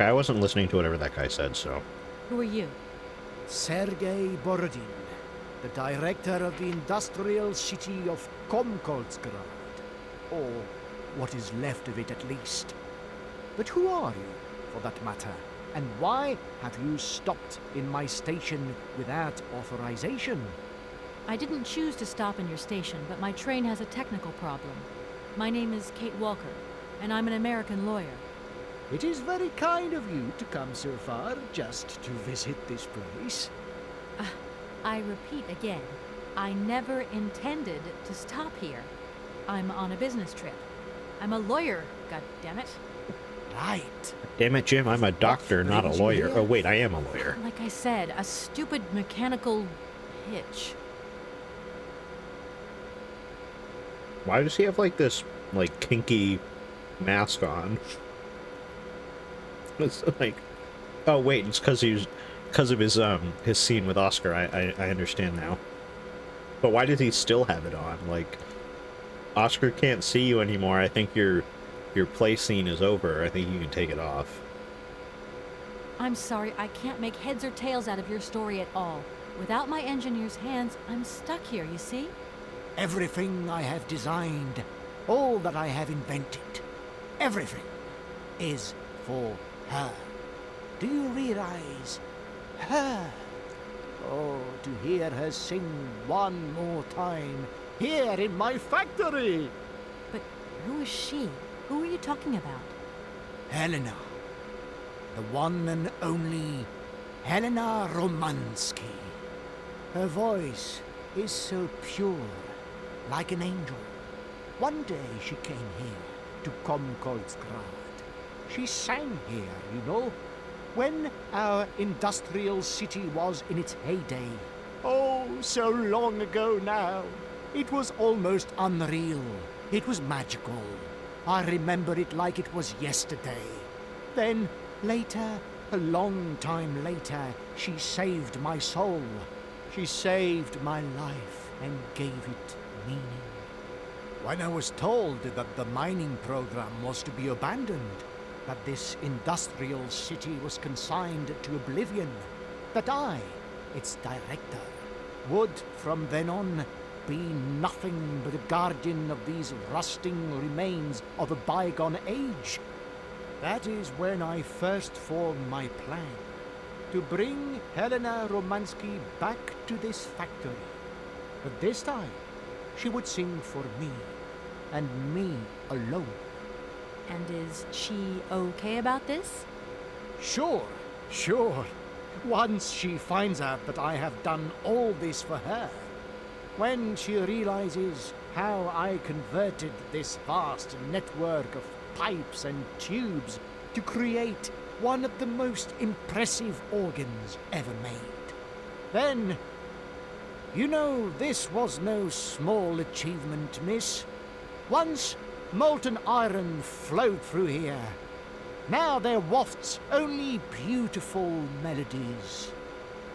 Okay, I wasn't listening to whatever that guy said, so... Who are you? Sergei Borodin, the director of the industrial city of Komkoltsgrad. Or what is left of it, at least. But who are you, for that matter? And why have you stopped in my station without authorization? I didn't choose to stop in your station, but my train has a technical problem. My name is Kate Walker, and I'm an American lawyer. It is very kind of you to come so far just to visit this place. I repeat again, I never intended to stop here. I'm on a business trip. I'm a lawyer, goddammit. Right. Damn it, Jim, I'm a doctor, not a lawyer. Oh, wait, I am a lawyer. Like I said, a stupid mechanical hitch. Why does he have, like, this, like, kinky mask on? It's like... Oh, wait, it's because of his scene with Oscar. I understand now. But why does he still have it on? Like, Oscar can't see you anymore. I think your play scene is over. I think you can take it off. I'm sorry, I can't make heads or tails out of your story at all. Without my engineer's hands, I'm stuck here, you see? Everything I have designed, all that I have invented, everything is for her. Do you realize? Her. Oh, to hear her sing one more time here in my factory. But who is she? Who are you talking about? Helena. The one and only Helena Romansky. Her voice is so pure, like an angel. One day she came here to Komkoltsgrad. She sang here, you know, when our industrial city was in its heyday. Oh, so long ago now. It was almost unreal. It was magical. I remember it like it was yesterday. Then, later, a long time later, she saved my soul. She saved my life and gave it meaning. When I was told that the mining program was to be abandoned, that this industrial city was consigned to oblivion, that I, its director, would from then on be nothing but a guardian of these rusting remains of a bygone age. That is when I first formed my plan, to bring Helena Romansky back to this factory. But this time, she would sing for me, and me alone. And is she okay about this? Sure. Once she finds out that I have done all this for her, when she realizes how I converted this vast network of pipes and tubes to create one of the most impressive organs ever made, then, you know, this was no small achievement, miss. Once molten iron flowed through here. Now there wafts only beautiful melodies.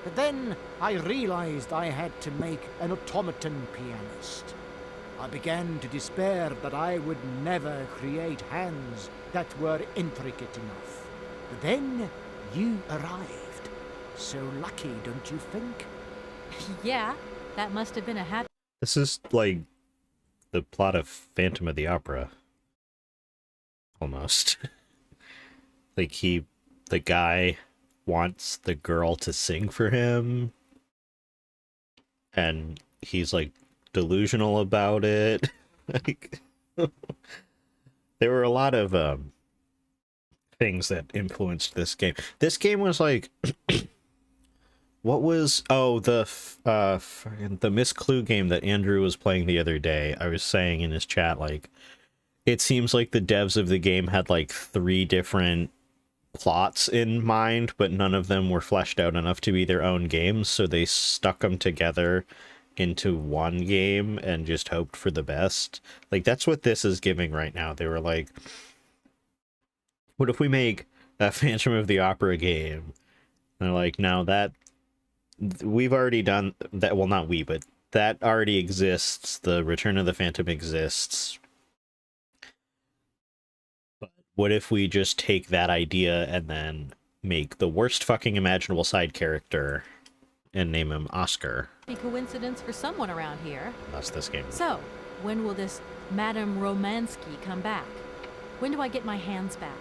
But then I realized I had to make an automaton pianist. I began to despair that I would never create hands that were intricate enough. But then you arrived. So lucky, don't you think? Yeah, that must have been a happy... This is like the plot of Phantom of the Opera. Almost. Like the guy wants the girl to sing for him, and he's like delusional about it. Like, there were a lot of things that influenced this game. This game was like what was the Miss Clue game that Andrew was playing the other day. I was saying in his chat, like, it seems like the devs of the game had like 3 different plots in mind, but none of them were fleshed out enough to be their own games, so they stuck them together into one game and just hoped for the best. Like, that's what this is giving right now. They were like, what if we make a Phantom of the Opera game? And they're like, no, that we've already done that. Well, not we, but that already exists. The Return of the Phantom exists. what if we just take that idea and then make the worst fucking imaginable side character and name him Oscar? Be coincidence for someone around here. That's this game. So, when will this Madame Romansky come back? When do I get my hands back?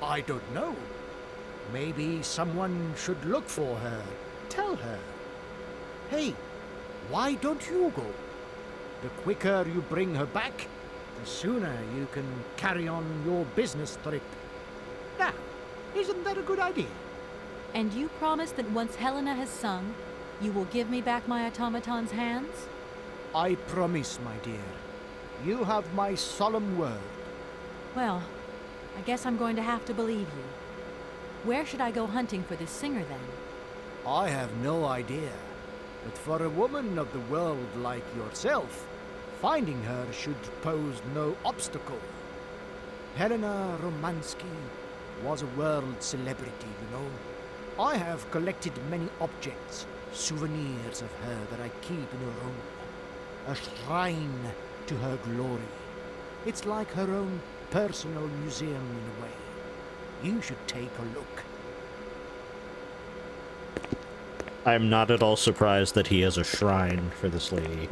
I don't know. Maybe someone should look for her. Tell her. Hey, why don't you go? The quicker you bring her back, the sooner you can carry on your business trip. Now, isn't that a good idea? And you promise that once Helena has sung, you will give me back my automaton's hands? I promise, my dear. You have my solemn word. Well, I guess I'm going to have to believe you. Where should I go hunting for this singer, then? I have no idea. But for a woman of the world like yourself, finding her should pose no obstacle. Helena Romansky was a world celebrity, you know. I have collected many objects, souvenirs of her that I keep in a room. A shrine to her glory. It's like her own personal museum in a way. You should take a look. I'm not at all surprised that he has a shrine for this lady.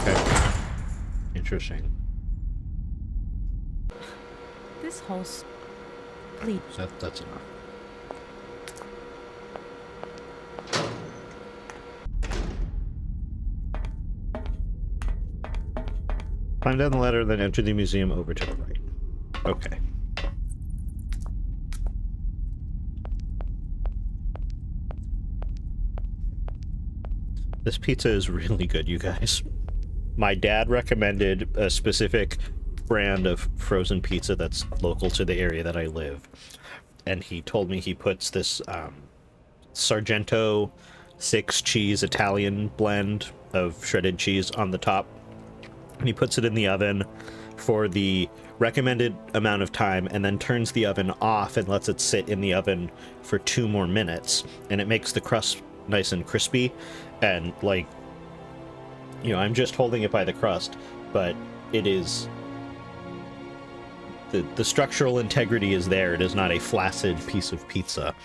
Okay. Interesting. This whole... Please. That's enough. Climb down the ladder, then enter the museum over to the right. Okay. This pizza is really good, you guys. My dad recommended a specific brand of frozen pizza that's local to the area that I live. And he told me he puts this Sargento 6-cheese Italian blend of shredded cheese on the top. And he puts it in the oven for the recommended amount of time and then turns the oven off and lets it sit in the oven for 2 more minutes. And it makes the crust nice and crispy. And, like, you know, I'm just holding it by the crust, but it is... The structural integrity is there. It is not a flaccid piece of pizza.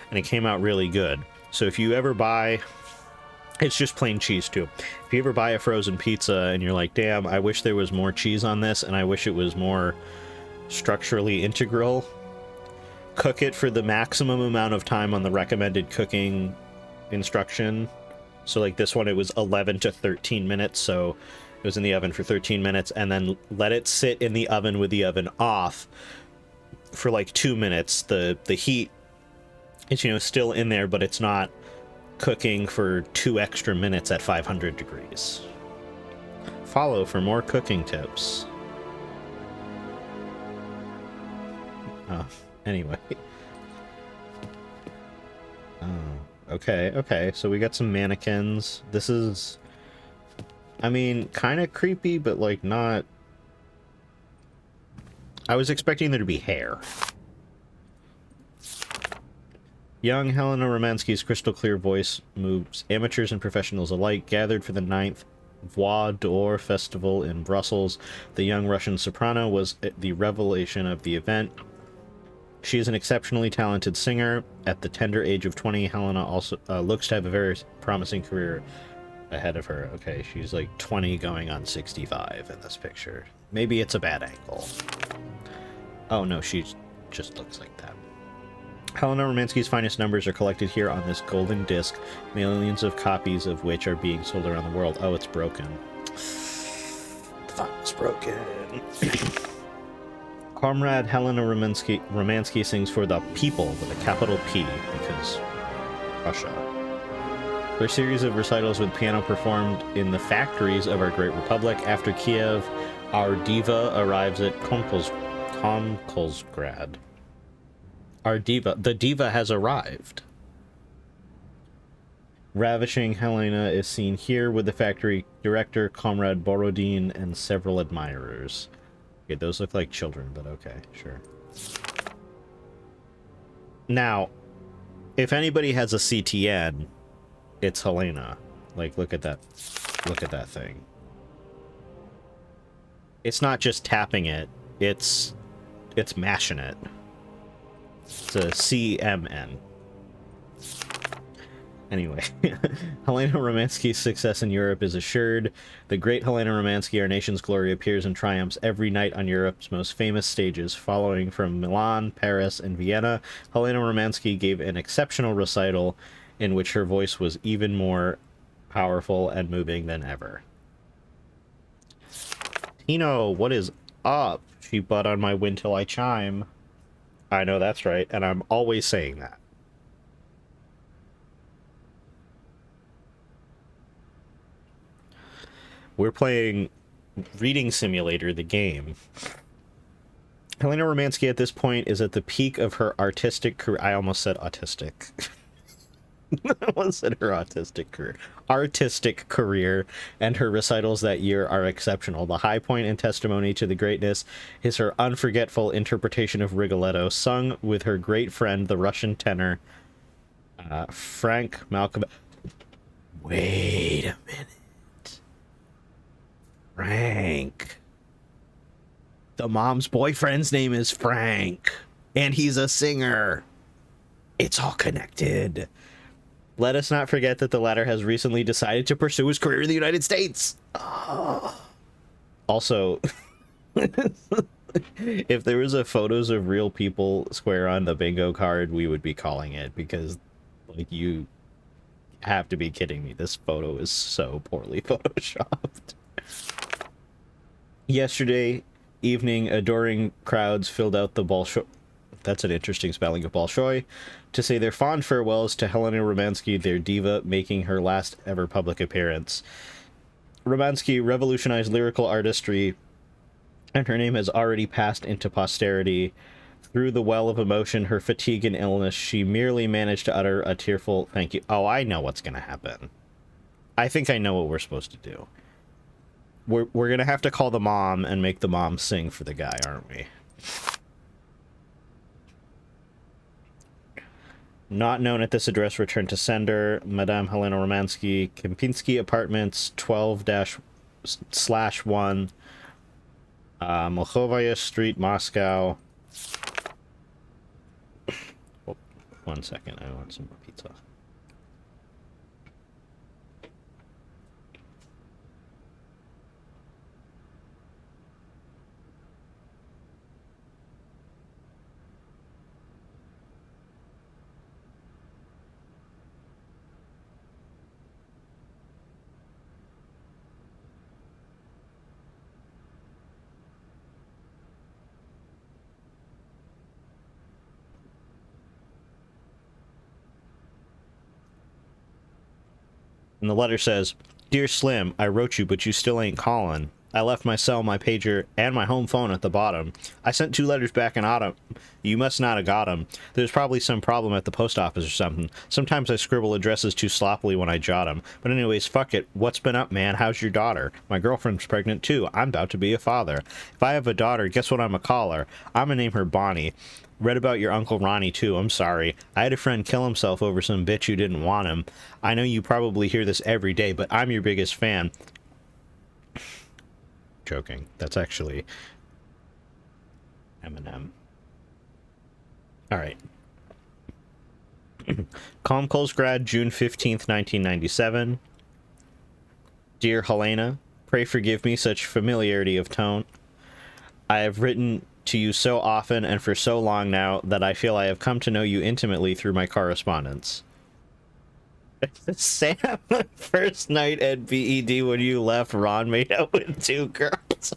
And it came out really good. So if you ever buy... It's just plain cheese, too. If you ever buy a frozen pizza and you're like, damn, I wish there was more cheese on this, and I wish it was more structurally integral, cook it for the maximum amount of time on the recommended cooking instruction. So, like, this one, it was 11 to 13 minutes, so it was in the oven for 13 minutes, and then let it sit in the oven with the oven off for, like, 2 minutes. The heat is, you know, still in there, but it's not cooking for 2 extra minutes at 500 degrees. Follow for more cooking tips. Oh, anyway. Oh, okay, so we got some mannequins. This is, I mean, kind of creepy, but, like, not... I was expecting there to be hair. Young Helena Romansky's crystal clear voice moves amateurs and professionals alike. Gathered for the 9th Voix d'Or Festival in Brussels, the young Russian soprano was the revelation of the event. She is an exceptionally talented singer. At the tender age of 20, Helena also looks to have a very promising career ahead of her. Okay, she's like 20 going on 65 in this picture. Maybe it's a bad angle. Oh no, she just looks like that. Helena Romansky's finest numbers are collected here on this golden disc, millions of copies of which are being sold around the world. Oh, it's broken. The phone's broken. Comrade Helena Romansky sings for the people with a capital P, because Russia. Their series of recitals with piano performed in the factories of our great republic. After Kiev, our diva arrives at Komkolsgrad. The diva has arrived. Ravishing Helena is seen here with the factory director, Comrade Borodin, and several admirers. Okay, those look like children, but okay, sure. Now, if anybody has a CTN, it's Helena. Like, look at that. Look at that thing. It's not just tapping it. It's mashing it. It's a CMN. Anyway, Helena Romansky's success in Europe is assured. The great Helena Romansky, our nation's glory, appears and triumphs every night on Europe's most famous stages. Following from Milan, Paris, and Vienna, Helena Romansky gave an exceptional recital in which her voice was even more powerful and moving than ever. Tino, what is up? She butt on my wind till I chime. I know that's right, and I'm always saying that. We're playing Reading Simulator, the game. Helena Romansky at this point is at the peak of her artistic career. I almost said autistic. I almost said her autistic career. Artistic career, and her recitals that year are exceptional. The high point in testimony to the greatness is her unforgettable interpretation of Rigoletto, sung with her great friend, the Russian tenor, Frank Malkovich. Wait a minute. Frank. The mom's boyfriend's name is Frank, and he's a singer. It's all connected. Let us not forget that the latter has recently decided to pursue his career in the United States. Oh. Also, if there was a photos of real people square on the bingo card, we would be calling it, because, like, you have to be kidding me. This photo is so poorly photoshopped. Yesterday evening, adoring crowds filled out the Bolshoi. That's an interesting spelling of Bolshoi. To say their fond farewells to Helena Romansky, their diva, making her last ever public appearance. Romansky revolutionized lyrical artistry, and her name has already passed into posterity. Through the well of emotion, her fatigue and illness, she merely managed to utter a tearful thank you. Oh, I know what's going to happen. I think I know what we're supposed to do. We're going to have to call the mom and make the mom sing for the guy, aren't we? Not known at this address, return to sender. Madame Helena Romansky, Kempinski Apartments, 12-1, Molchovaya Street, Moscow. Oh, 1 second, I want some more pizza. And the letter says, Dear Slim, I wrote you, but you still ain't calling. I left my cell, my pager, and my home phone at the bottom. I sent 2 letters back in autumn. You must not have got them. There's probably some problem at the post office or something. Sometimes I scribble addresses too sloppily when I jot them. But anyways, fuck it. What's been up, man? How's your daughter? My girlfriend's pregnant too. I'm about to be a father. If I have a daughter, guess what I'm gonna call her? I'm gonna name her Bonnie. Read about your Uncle Ronnie, too. I'm sorry. I had a friend kill himself over some bitch who didn't want him. I know you probably hear this every day, but I'm your biggest fan. Joking. That's actually Eminem. Alright. Calm Kolsgrad, June 15th, 1997. Dear Helena, pray forgive me such familiarity of tone. I have written to you so often and for so long now that I feel I have come to know you intimately through my correspondence. Sam, first night at BED when you left, Ron made out with 2 girls.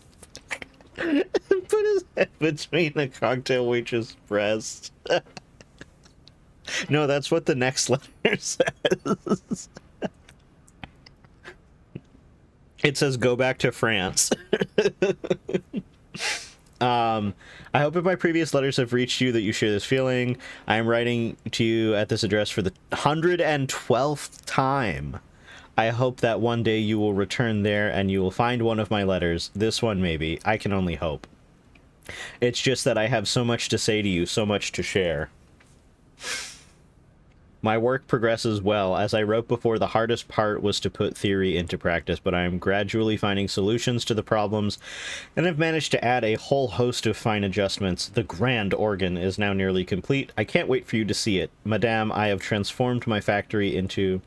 Put his head between the cocktail waitress' breast. No, that's what the next letter says. It says, go back to France. I hope if my previous letters have reached you that you share this feeling. I am writing to you at this address for the 112th time. I hope that one day you will return there and you will find one of my letters. This one, maybe. I can only hope. It's just that I have so much to say to you, so much to share. My work progresses well. As I wrote before, the hardest part was to put theory into practice, but I am gradually finding solutions to the problems and have managed to add a whole host of fine adjustments. The grand organ is now nearly complete. I can't wait for you to see it. Madame, I have transformed my factory into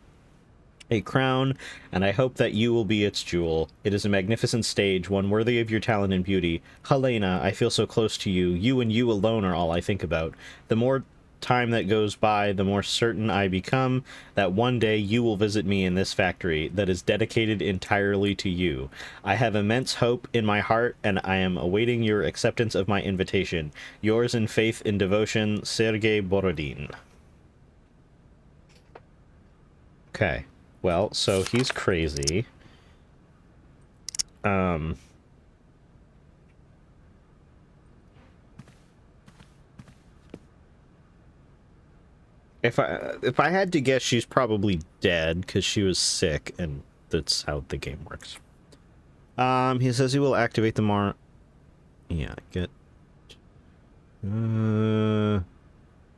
a crown, and I hope that you will be its jewel. It is a magnificent stage, one worthy of your talent and beauty. Helena, I feel so close to you. You and you alone are all I think about. The more time that goes by, the more certain I become that one day you will visit me in this factory that is dedicated entirely to you. I have immense hope in my heart, and I am awaiting your acceptance of my invitation. Yours in faith and devotion, Sergei Borodin. Okay. Well, so he's crazy. If I had to guess, she's probably dead because she was sick, and that's how the game works. He says he will activate the more. Yeah, get.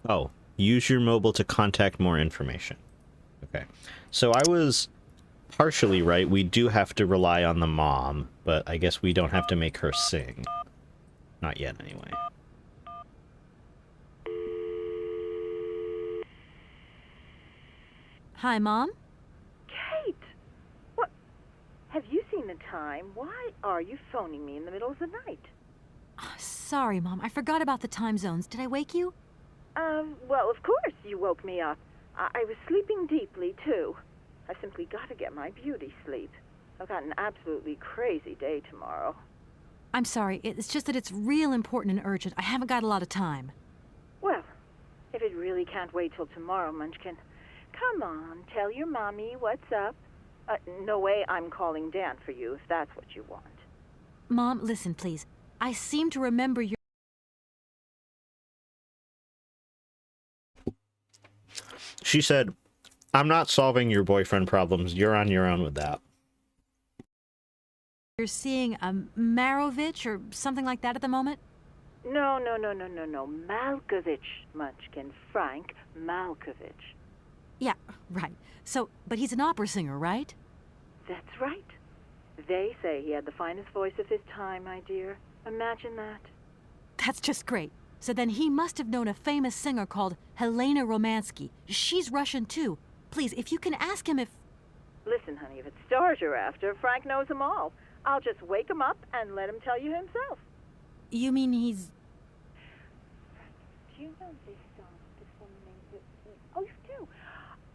Oh, use your mobile to contact more information. Okay, so I was partially right. We do have to rely on the mom, but I guess we don't have to make her sing. Not yet, anyway. Hi, Mom? Kate! What? Have you seen the time? Why are you phoning me in the middle of the night? Sorry, Mom. I forgot about the time zones. Did I wake you? Well, of course you woke me up. I was sleeping deeply, too. I simply got to get my beauty sleep. I've got an absolutely crazy day tomorrow. I'm sorry. It's just that it's real important and urgent. I haven't got a lot of time. Well, if it really can't wait till tomorrow, Munchkin, come on, tell your mommy what's up. No way I'm calling Dan for you, if that's what you want. Mom, listen, please. I seem to remember your... She said, I'm not solving your boyfriend problems. You're on your own with that. You're seeing a Marovich or something like that at the moment? No. Malkovich, Munchkin. Frank Malkovich. Yeah, right. So, but he's an opera singer, right? That's right. They say he had the finest voice of his time, my dear. Imagine that. That's just great. So then he must have known a famous singer called Helena Romansky. She's Russian, too. Please, if you can ask him if... Listen, honey, if it's stars you're after, Frank knows them all. I'll just wake him up and let him tell you himself. You mean he's... Do you know this woman named... Oh, you do?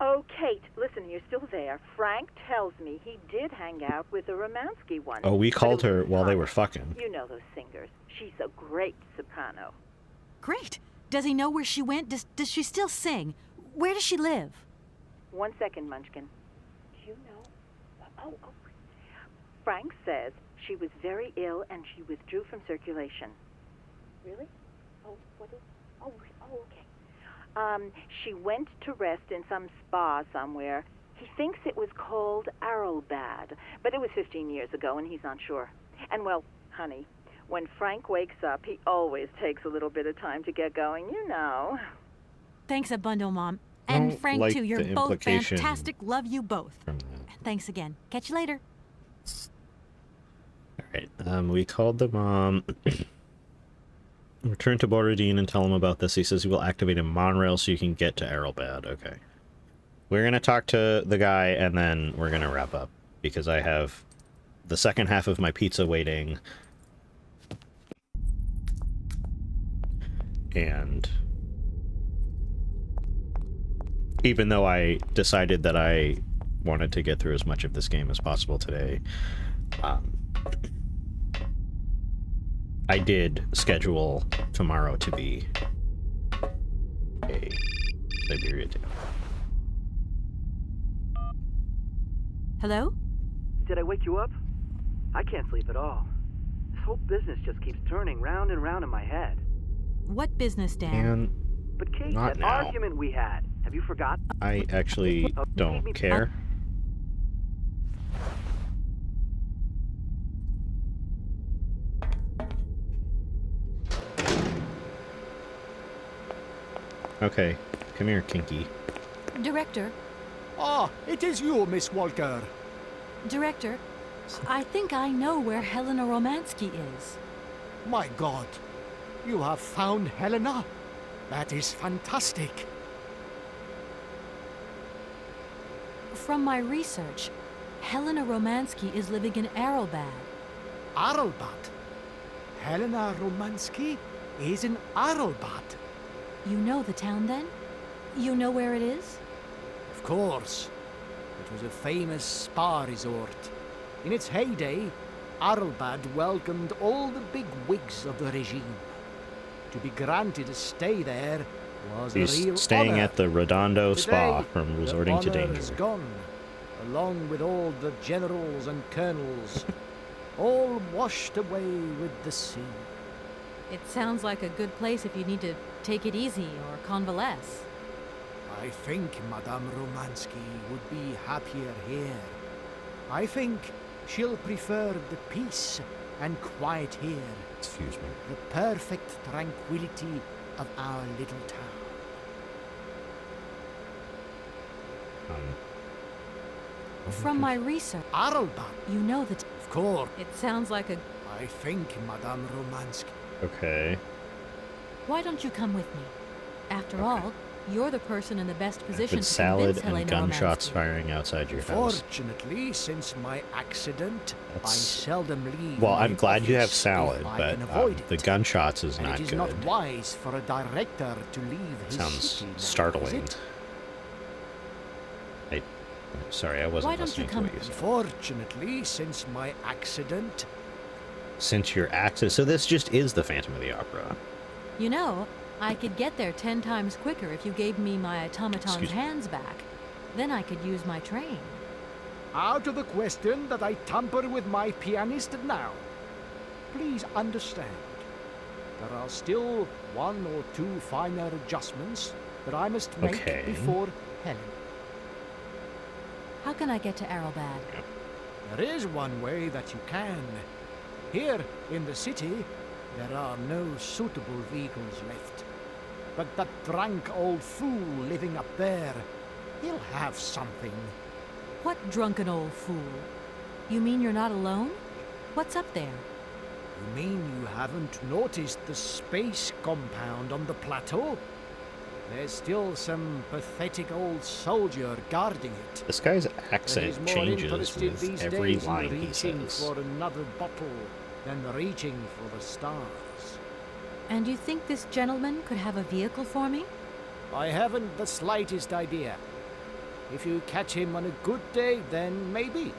Oh, Kate, listen, you're still there. Frank tells me he did hang out with a Romansky once. Oh, we called her while they were fucking. You know those singers. She's a great soprano. Great. Does he know where she went? Does she still sing? Where does she live? 1 second, Munchkin. Do you know? Oh. Frank says she was very ill and she withdrew from circulation. Really? Oh, what is... Oh, okay. She went to rest in some spa somewhere. He thinks it was called Arlbad, but it was 15 years ago and he's not sure. And, well, honey, when Frank wakes up, he always takes a little bit of time to get going, you know. Thanks a bundle, Mom. And Frank, like too. You're the both implication fantastic. Love you both. Thanks again. Catch you later. Alright, we called the mom. Return to Borodin and tell him about this. He says he will activate a monorail so you can get to Arlbad. Okay. We're going to talk to the guy and then we're going to wrap up. Because I have the second half of my pizza waiting. And even though I decided that I wanted to get through as much of this game as possible today, I did schedule tomorrow to be a Syberia day. Hello? Did I wake you up? I can't sleep at all. This whole business just keeps turning round and round in my head. What business, Dan? But Kate, not that now. argument we had. Have you forgotten? I actually don't care. Okay, come here, Kinky. Director. Ah, it is you, Miss Walker. Director, I think I know where Helena Romansky is. My God, you have found Helena? That is fantastic. From my research, Helena Romansky is living in Aralbad. Aralbad? Helena Romansky is in Aralbad. You know the town then? You know where it is? Of course. It was a famous spa resort. In its heyday, Aralbad welcomed all the big wigs of the regime. To be granted a stay there was He's a real staying honor. at the Redondo Spa Today, from resorting to the honor is danger. gone, along with all the generals and colonels, all washed away with the sea. It sounds like a good place if you need to take it easy or convalesce. I think Madame Romansky would be happier here. I think she'll prefer the peace and quiet here. Excuse me. The perfect tranquility of our little town. From my research, Aralbad. You know that. Of course. It sounds like a. I think Madame Romansky. Okay. Why don't you come with me? After all, you're the person in the best position With to salad convince and Helena gunshots Romansky. firing outside your house. Fortunately, since my accident, I That's- seldom leave. Well, my I'm glad you have office salad, if I but can avoid the it. gunshots is And not it is good. not wise for a director to leave his Sounds city now, is startling. it? Sorry, I wasn't Why don't you listening to come? what you said. Fortunately, since my accident, Since your access, so this just is the Phantom of the Opera. You know, I could get there 10 times quicker if you gave me my Excuse automaton's me. hands back. Then I could use my train. out of the question that I tamper with my pianist now. Please understand, there are still one or two finer adjustments that I must make Okay. before Helen. How can I get to Aralbad? There is one way that you can. Here in the city, there are no suitable vehicles left. But that drunk old fool living up there, he'll have something. What drunken old fool? You mean you're not alone? What's up there? You mean you haven't noticed the space compound on the plateau? There's still some pathetic old soldier guarding it. This guy's And accent he's more changes interested with these every days in line he reaching says. for another bottle than reaching for the stars. And you think this gentleman could have a vehicle for me? I haven't the slightest idea. If you catch him on a good day, then maybe.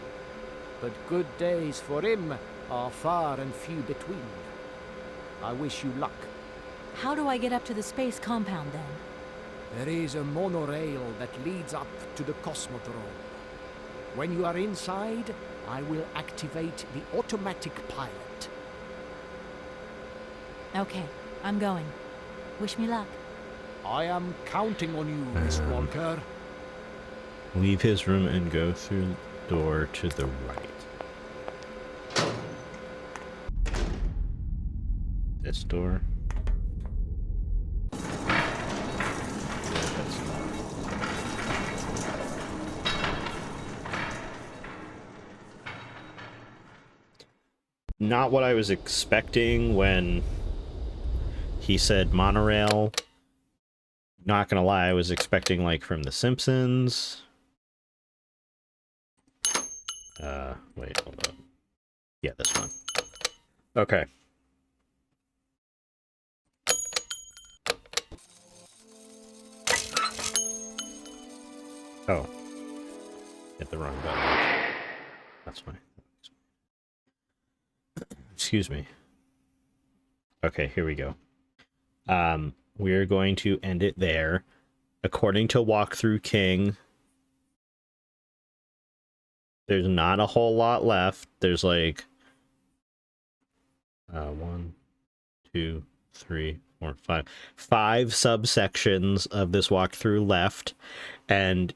But good days for him are far and few between. I wish you luck. How do I get up to the space compound then? There is a monorail that leads up to the Cosmodrome. When you are inside, I will activate the automatic pilot. Okay, I'm going. Wish me luck. I am counting on you, Miss Walker. Leave his room and go through the door to the right. This door. Not what I was expecting when he said monorail. Not gonna lie, I was expecting like from The Simpsons. Wait, hold up. Yeah, this one. Okay. Oh. Hit the wrong button. That's fine. Excuse me. Okay, here we go. We're going to end it there. According to Walkthrough King, there's not a whole lot left. There's like 1, 2, 3, 4, 5. 5 subsections of this walkthrough left. And,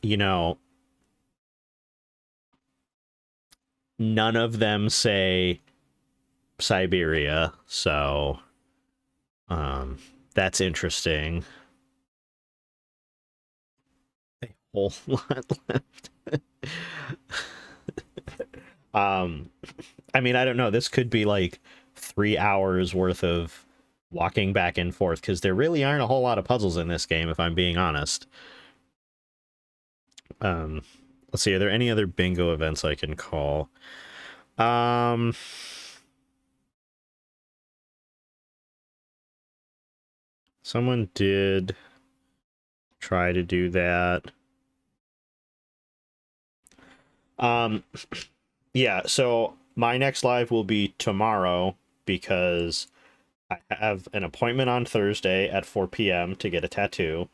you know, none of them say Syberia, so that's interesting. whole lot left. I mean, I don't know. This could be like 3 hours worth of walking back and forth, because there really aren't a whole lot of puzzles in this game, if I'm being honest. Let's see, are there any other bingo events I can call? Someone did try to do that. Yeah, so my next live will be tomorrow, because I have an appointment on Thursday at 4 p.m. to get a tattoo,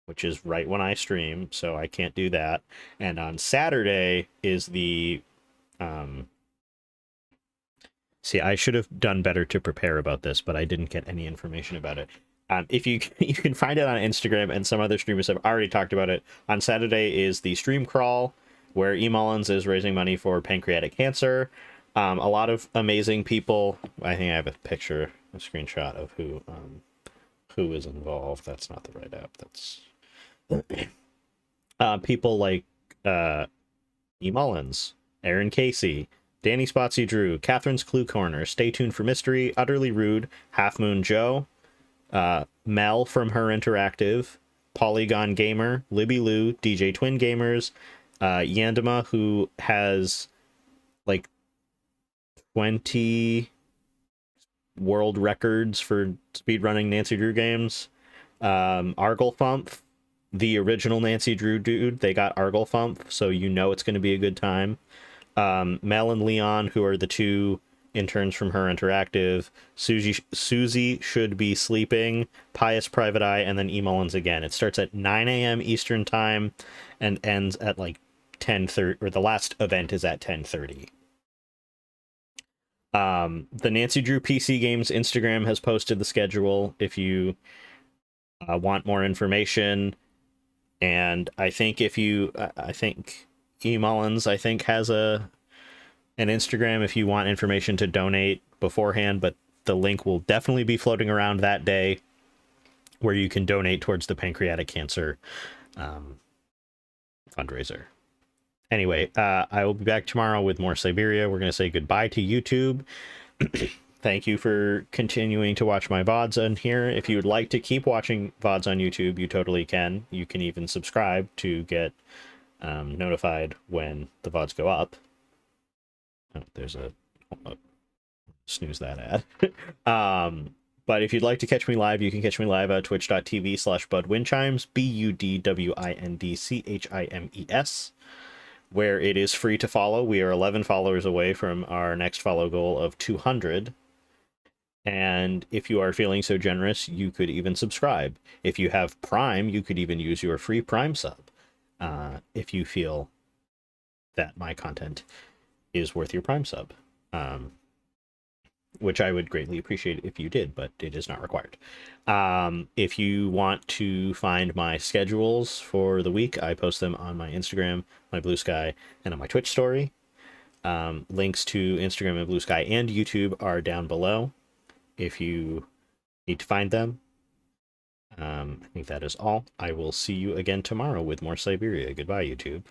which is right when I stream, so I can't do that. And on Saturday is the see, I should have done better to prepare about this, but I didn't get any information about it. If you you can find it on Instagram, and some other streamers have already talked about it. On Saturday is the stream crawl, where E. Mullins is raising money for pancreatic cancer. A lot of amazing people. I think I have a picture, a screenshot of who is involved. That's not the right app. That's people like E. Mullins, Aaron Casey, Danny Spotsy Drew, Catherine's Clue Corner, Stay Tuned for Mystery, Utterly Rude, Half Moon Joe, Mel from Her Interactive, Polygon Gamer, Libby Lou, DJ Twin Gamers, Yandema, who has like 20 world records for speedrunning Nancy Drew games, Arglefump, the original Nancy Drew dude. They got Arglefump, so you know it's going to be a good time. Mel and Leon, who are the two interns from Her Interactive, Susie Should Be Sleeping, Pious Private Eye, and then E. Mullins again. It starts at 9 a.m. Eastern time and ends at like 10:30, or the last event is at 10:30. The Nancy Drew PC Games Instagram has posted the schedule if you want more information. And I think if you, I think E. Mullins, I think, has an Instagram if you want information to donate beforehand, but the link will definitely be floating around that day where you can donate towards the pancreatic cancer fundraiser. Anyway, I will be back tomorrow with more Syberia. We're going to say goodbye to YouTube. Thank you for continuing to watch my VODs on here. If you would like to keep watching VODs on YouTube, you totally can. You can even subscribe to get notified when the VODs go up. Oh, there's a snooze that ad. But if you'd like to catch me live, you can catch me live at twitch.tv/budwindchimes, BUDWINDCHIMES, where it is free to follow. We are 11 followers away from our next follow goal of 200. And if you are feeling so generous, you could even subscribe. If you have Prime, you could even use your free Prime sub, if you feel that my content is worth your Prime sub, which I would greatly appreciate if you did, but it is not required. If you want to find my schedules for the week, I post them on my Instagram, my Blue Sky, and on my Twitch story. Links to Instagram and Blue Sky and YouTube are down below if you need to find them. I think that is all. I will see you again tomorrow with more Syberia. Goodbye, YouTube.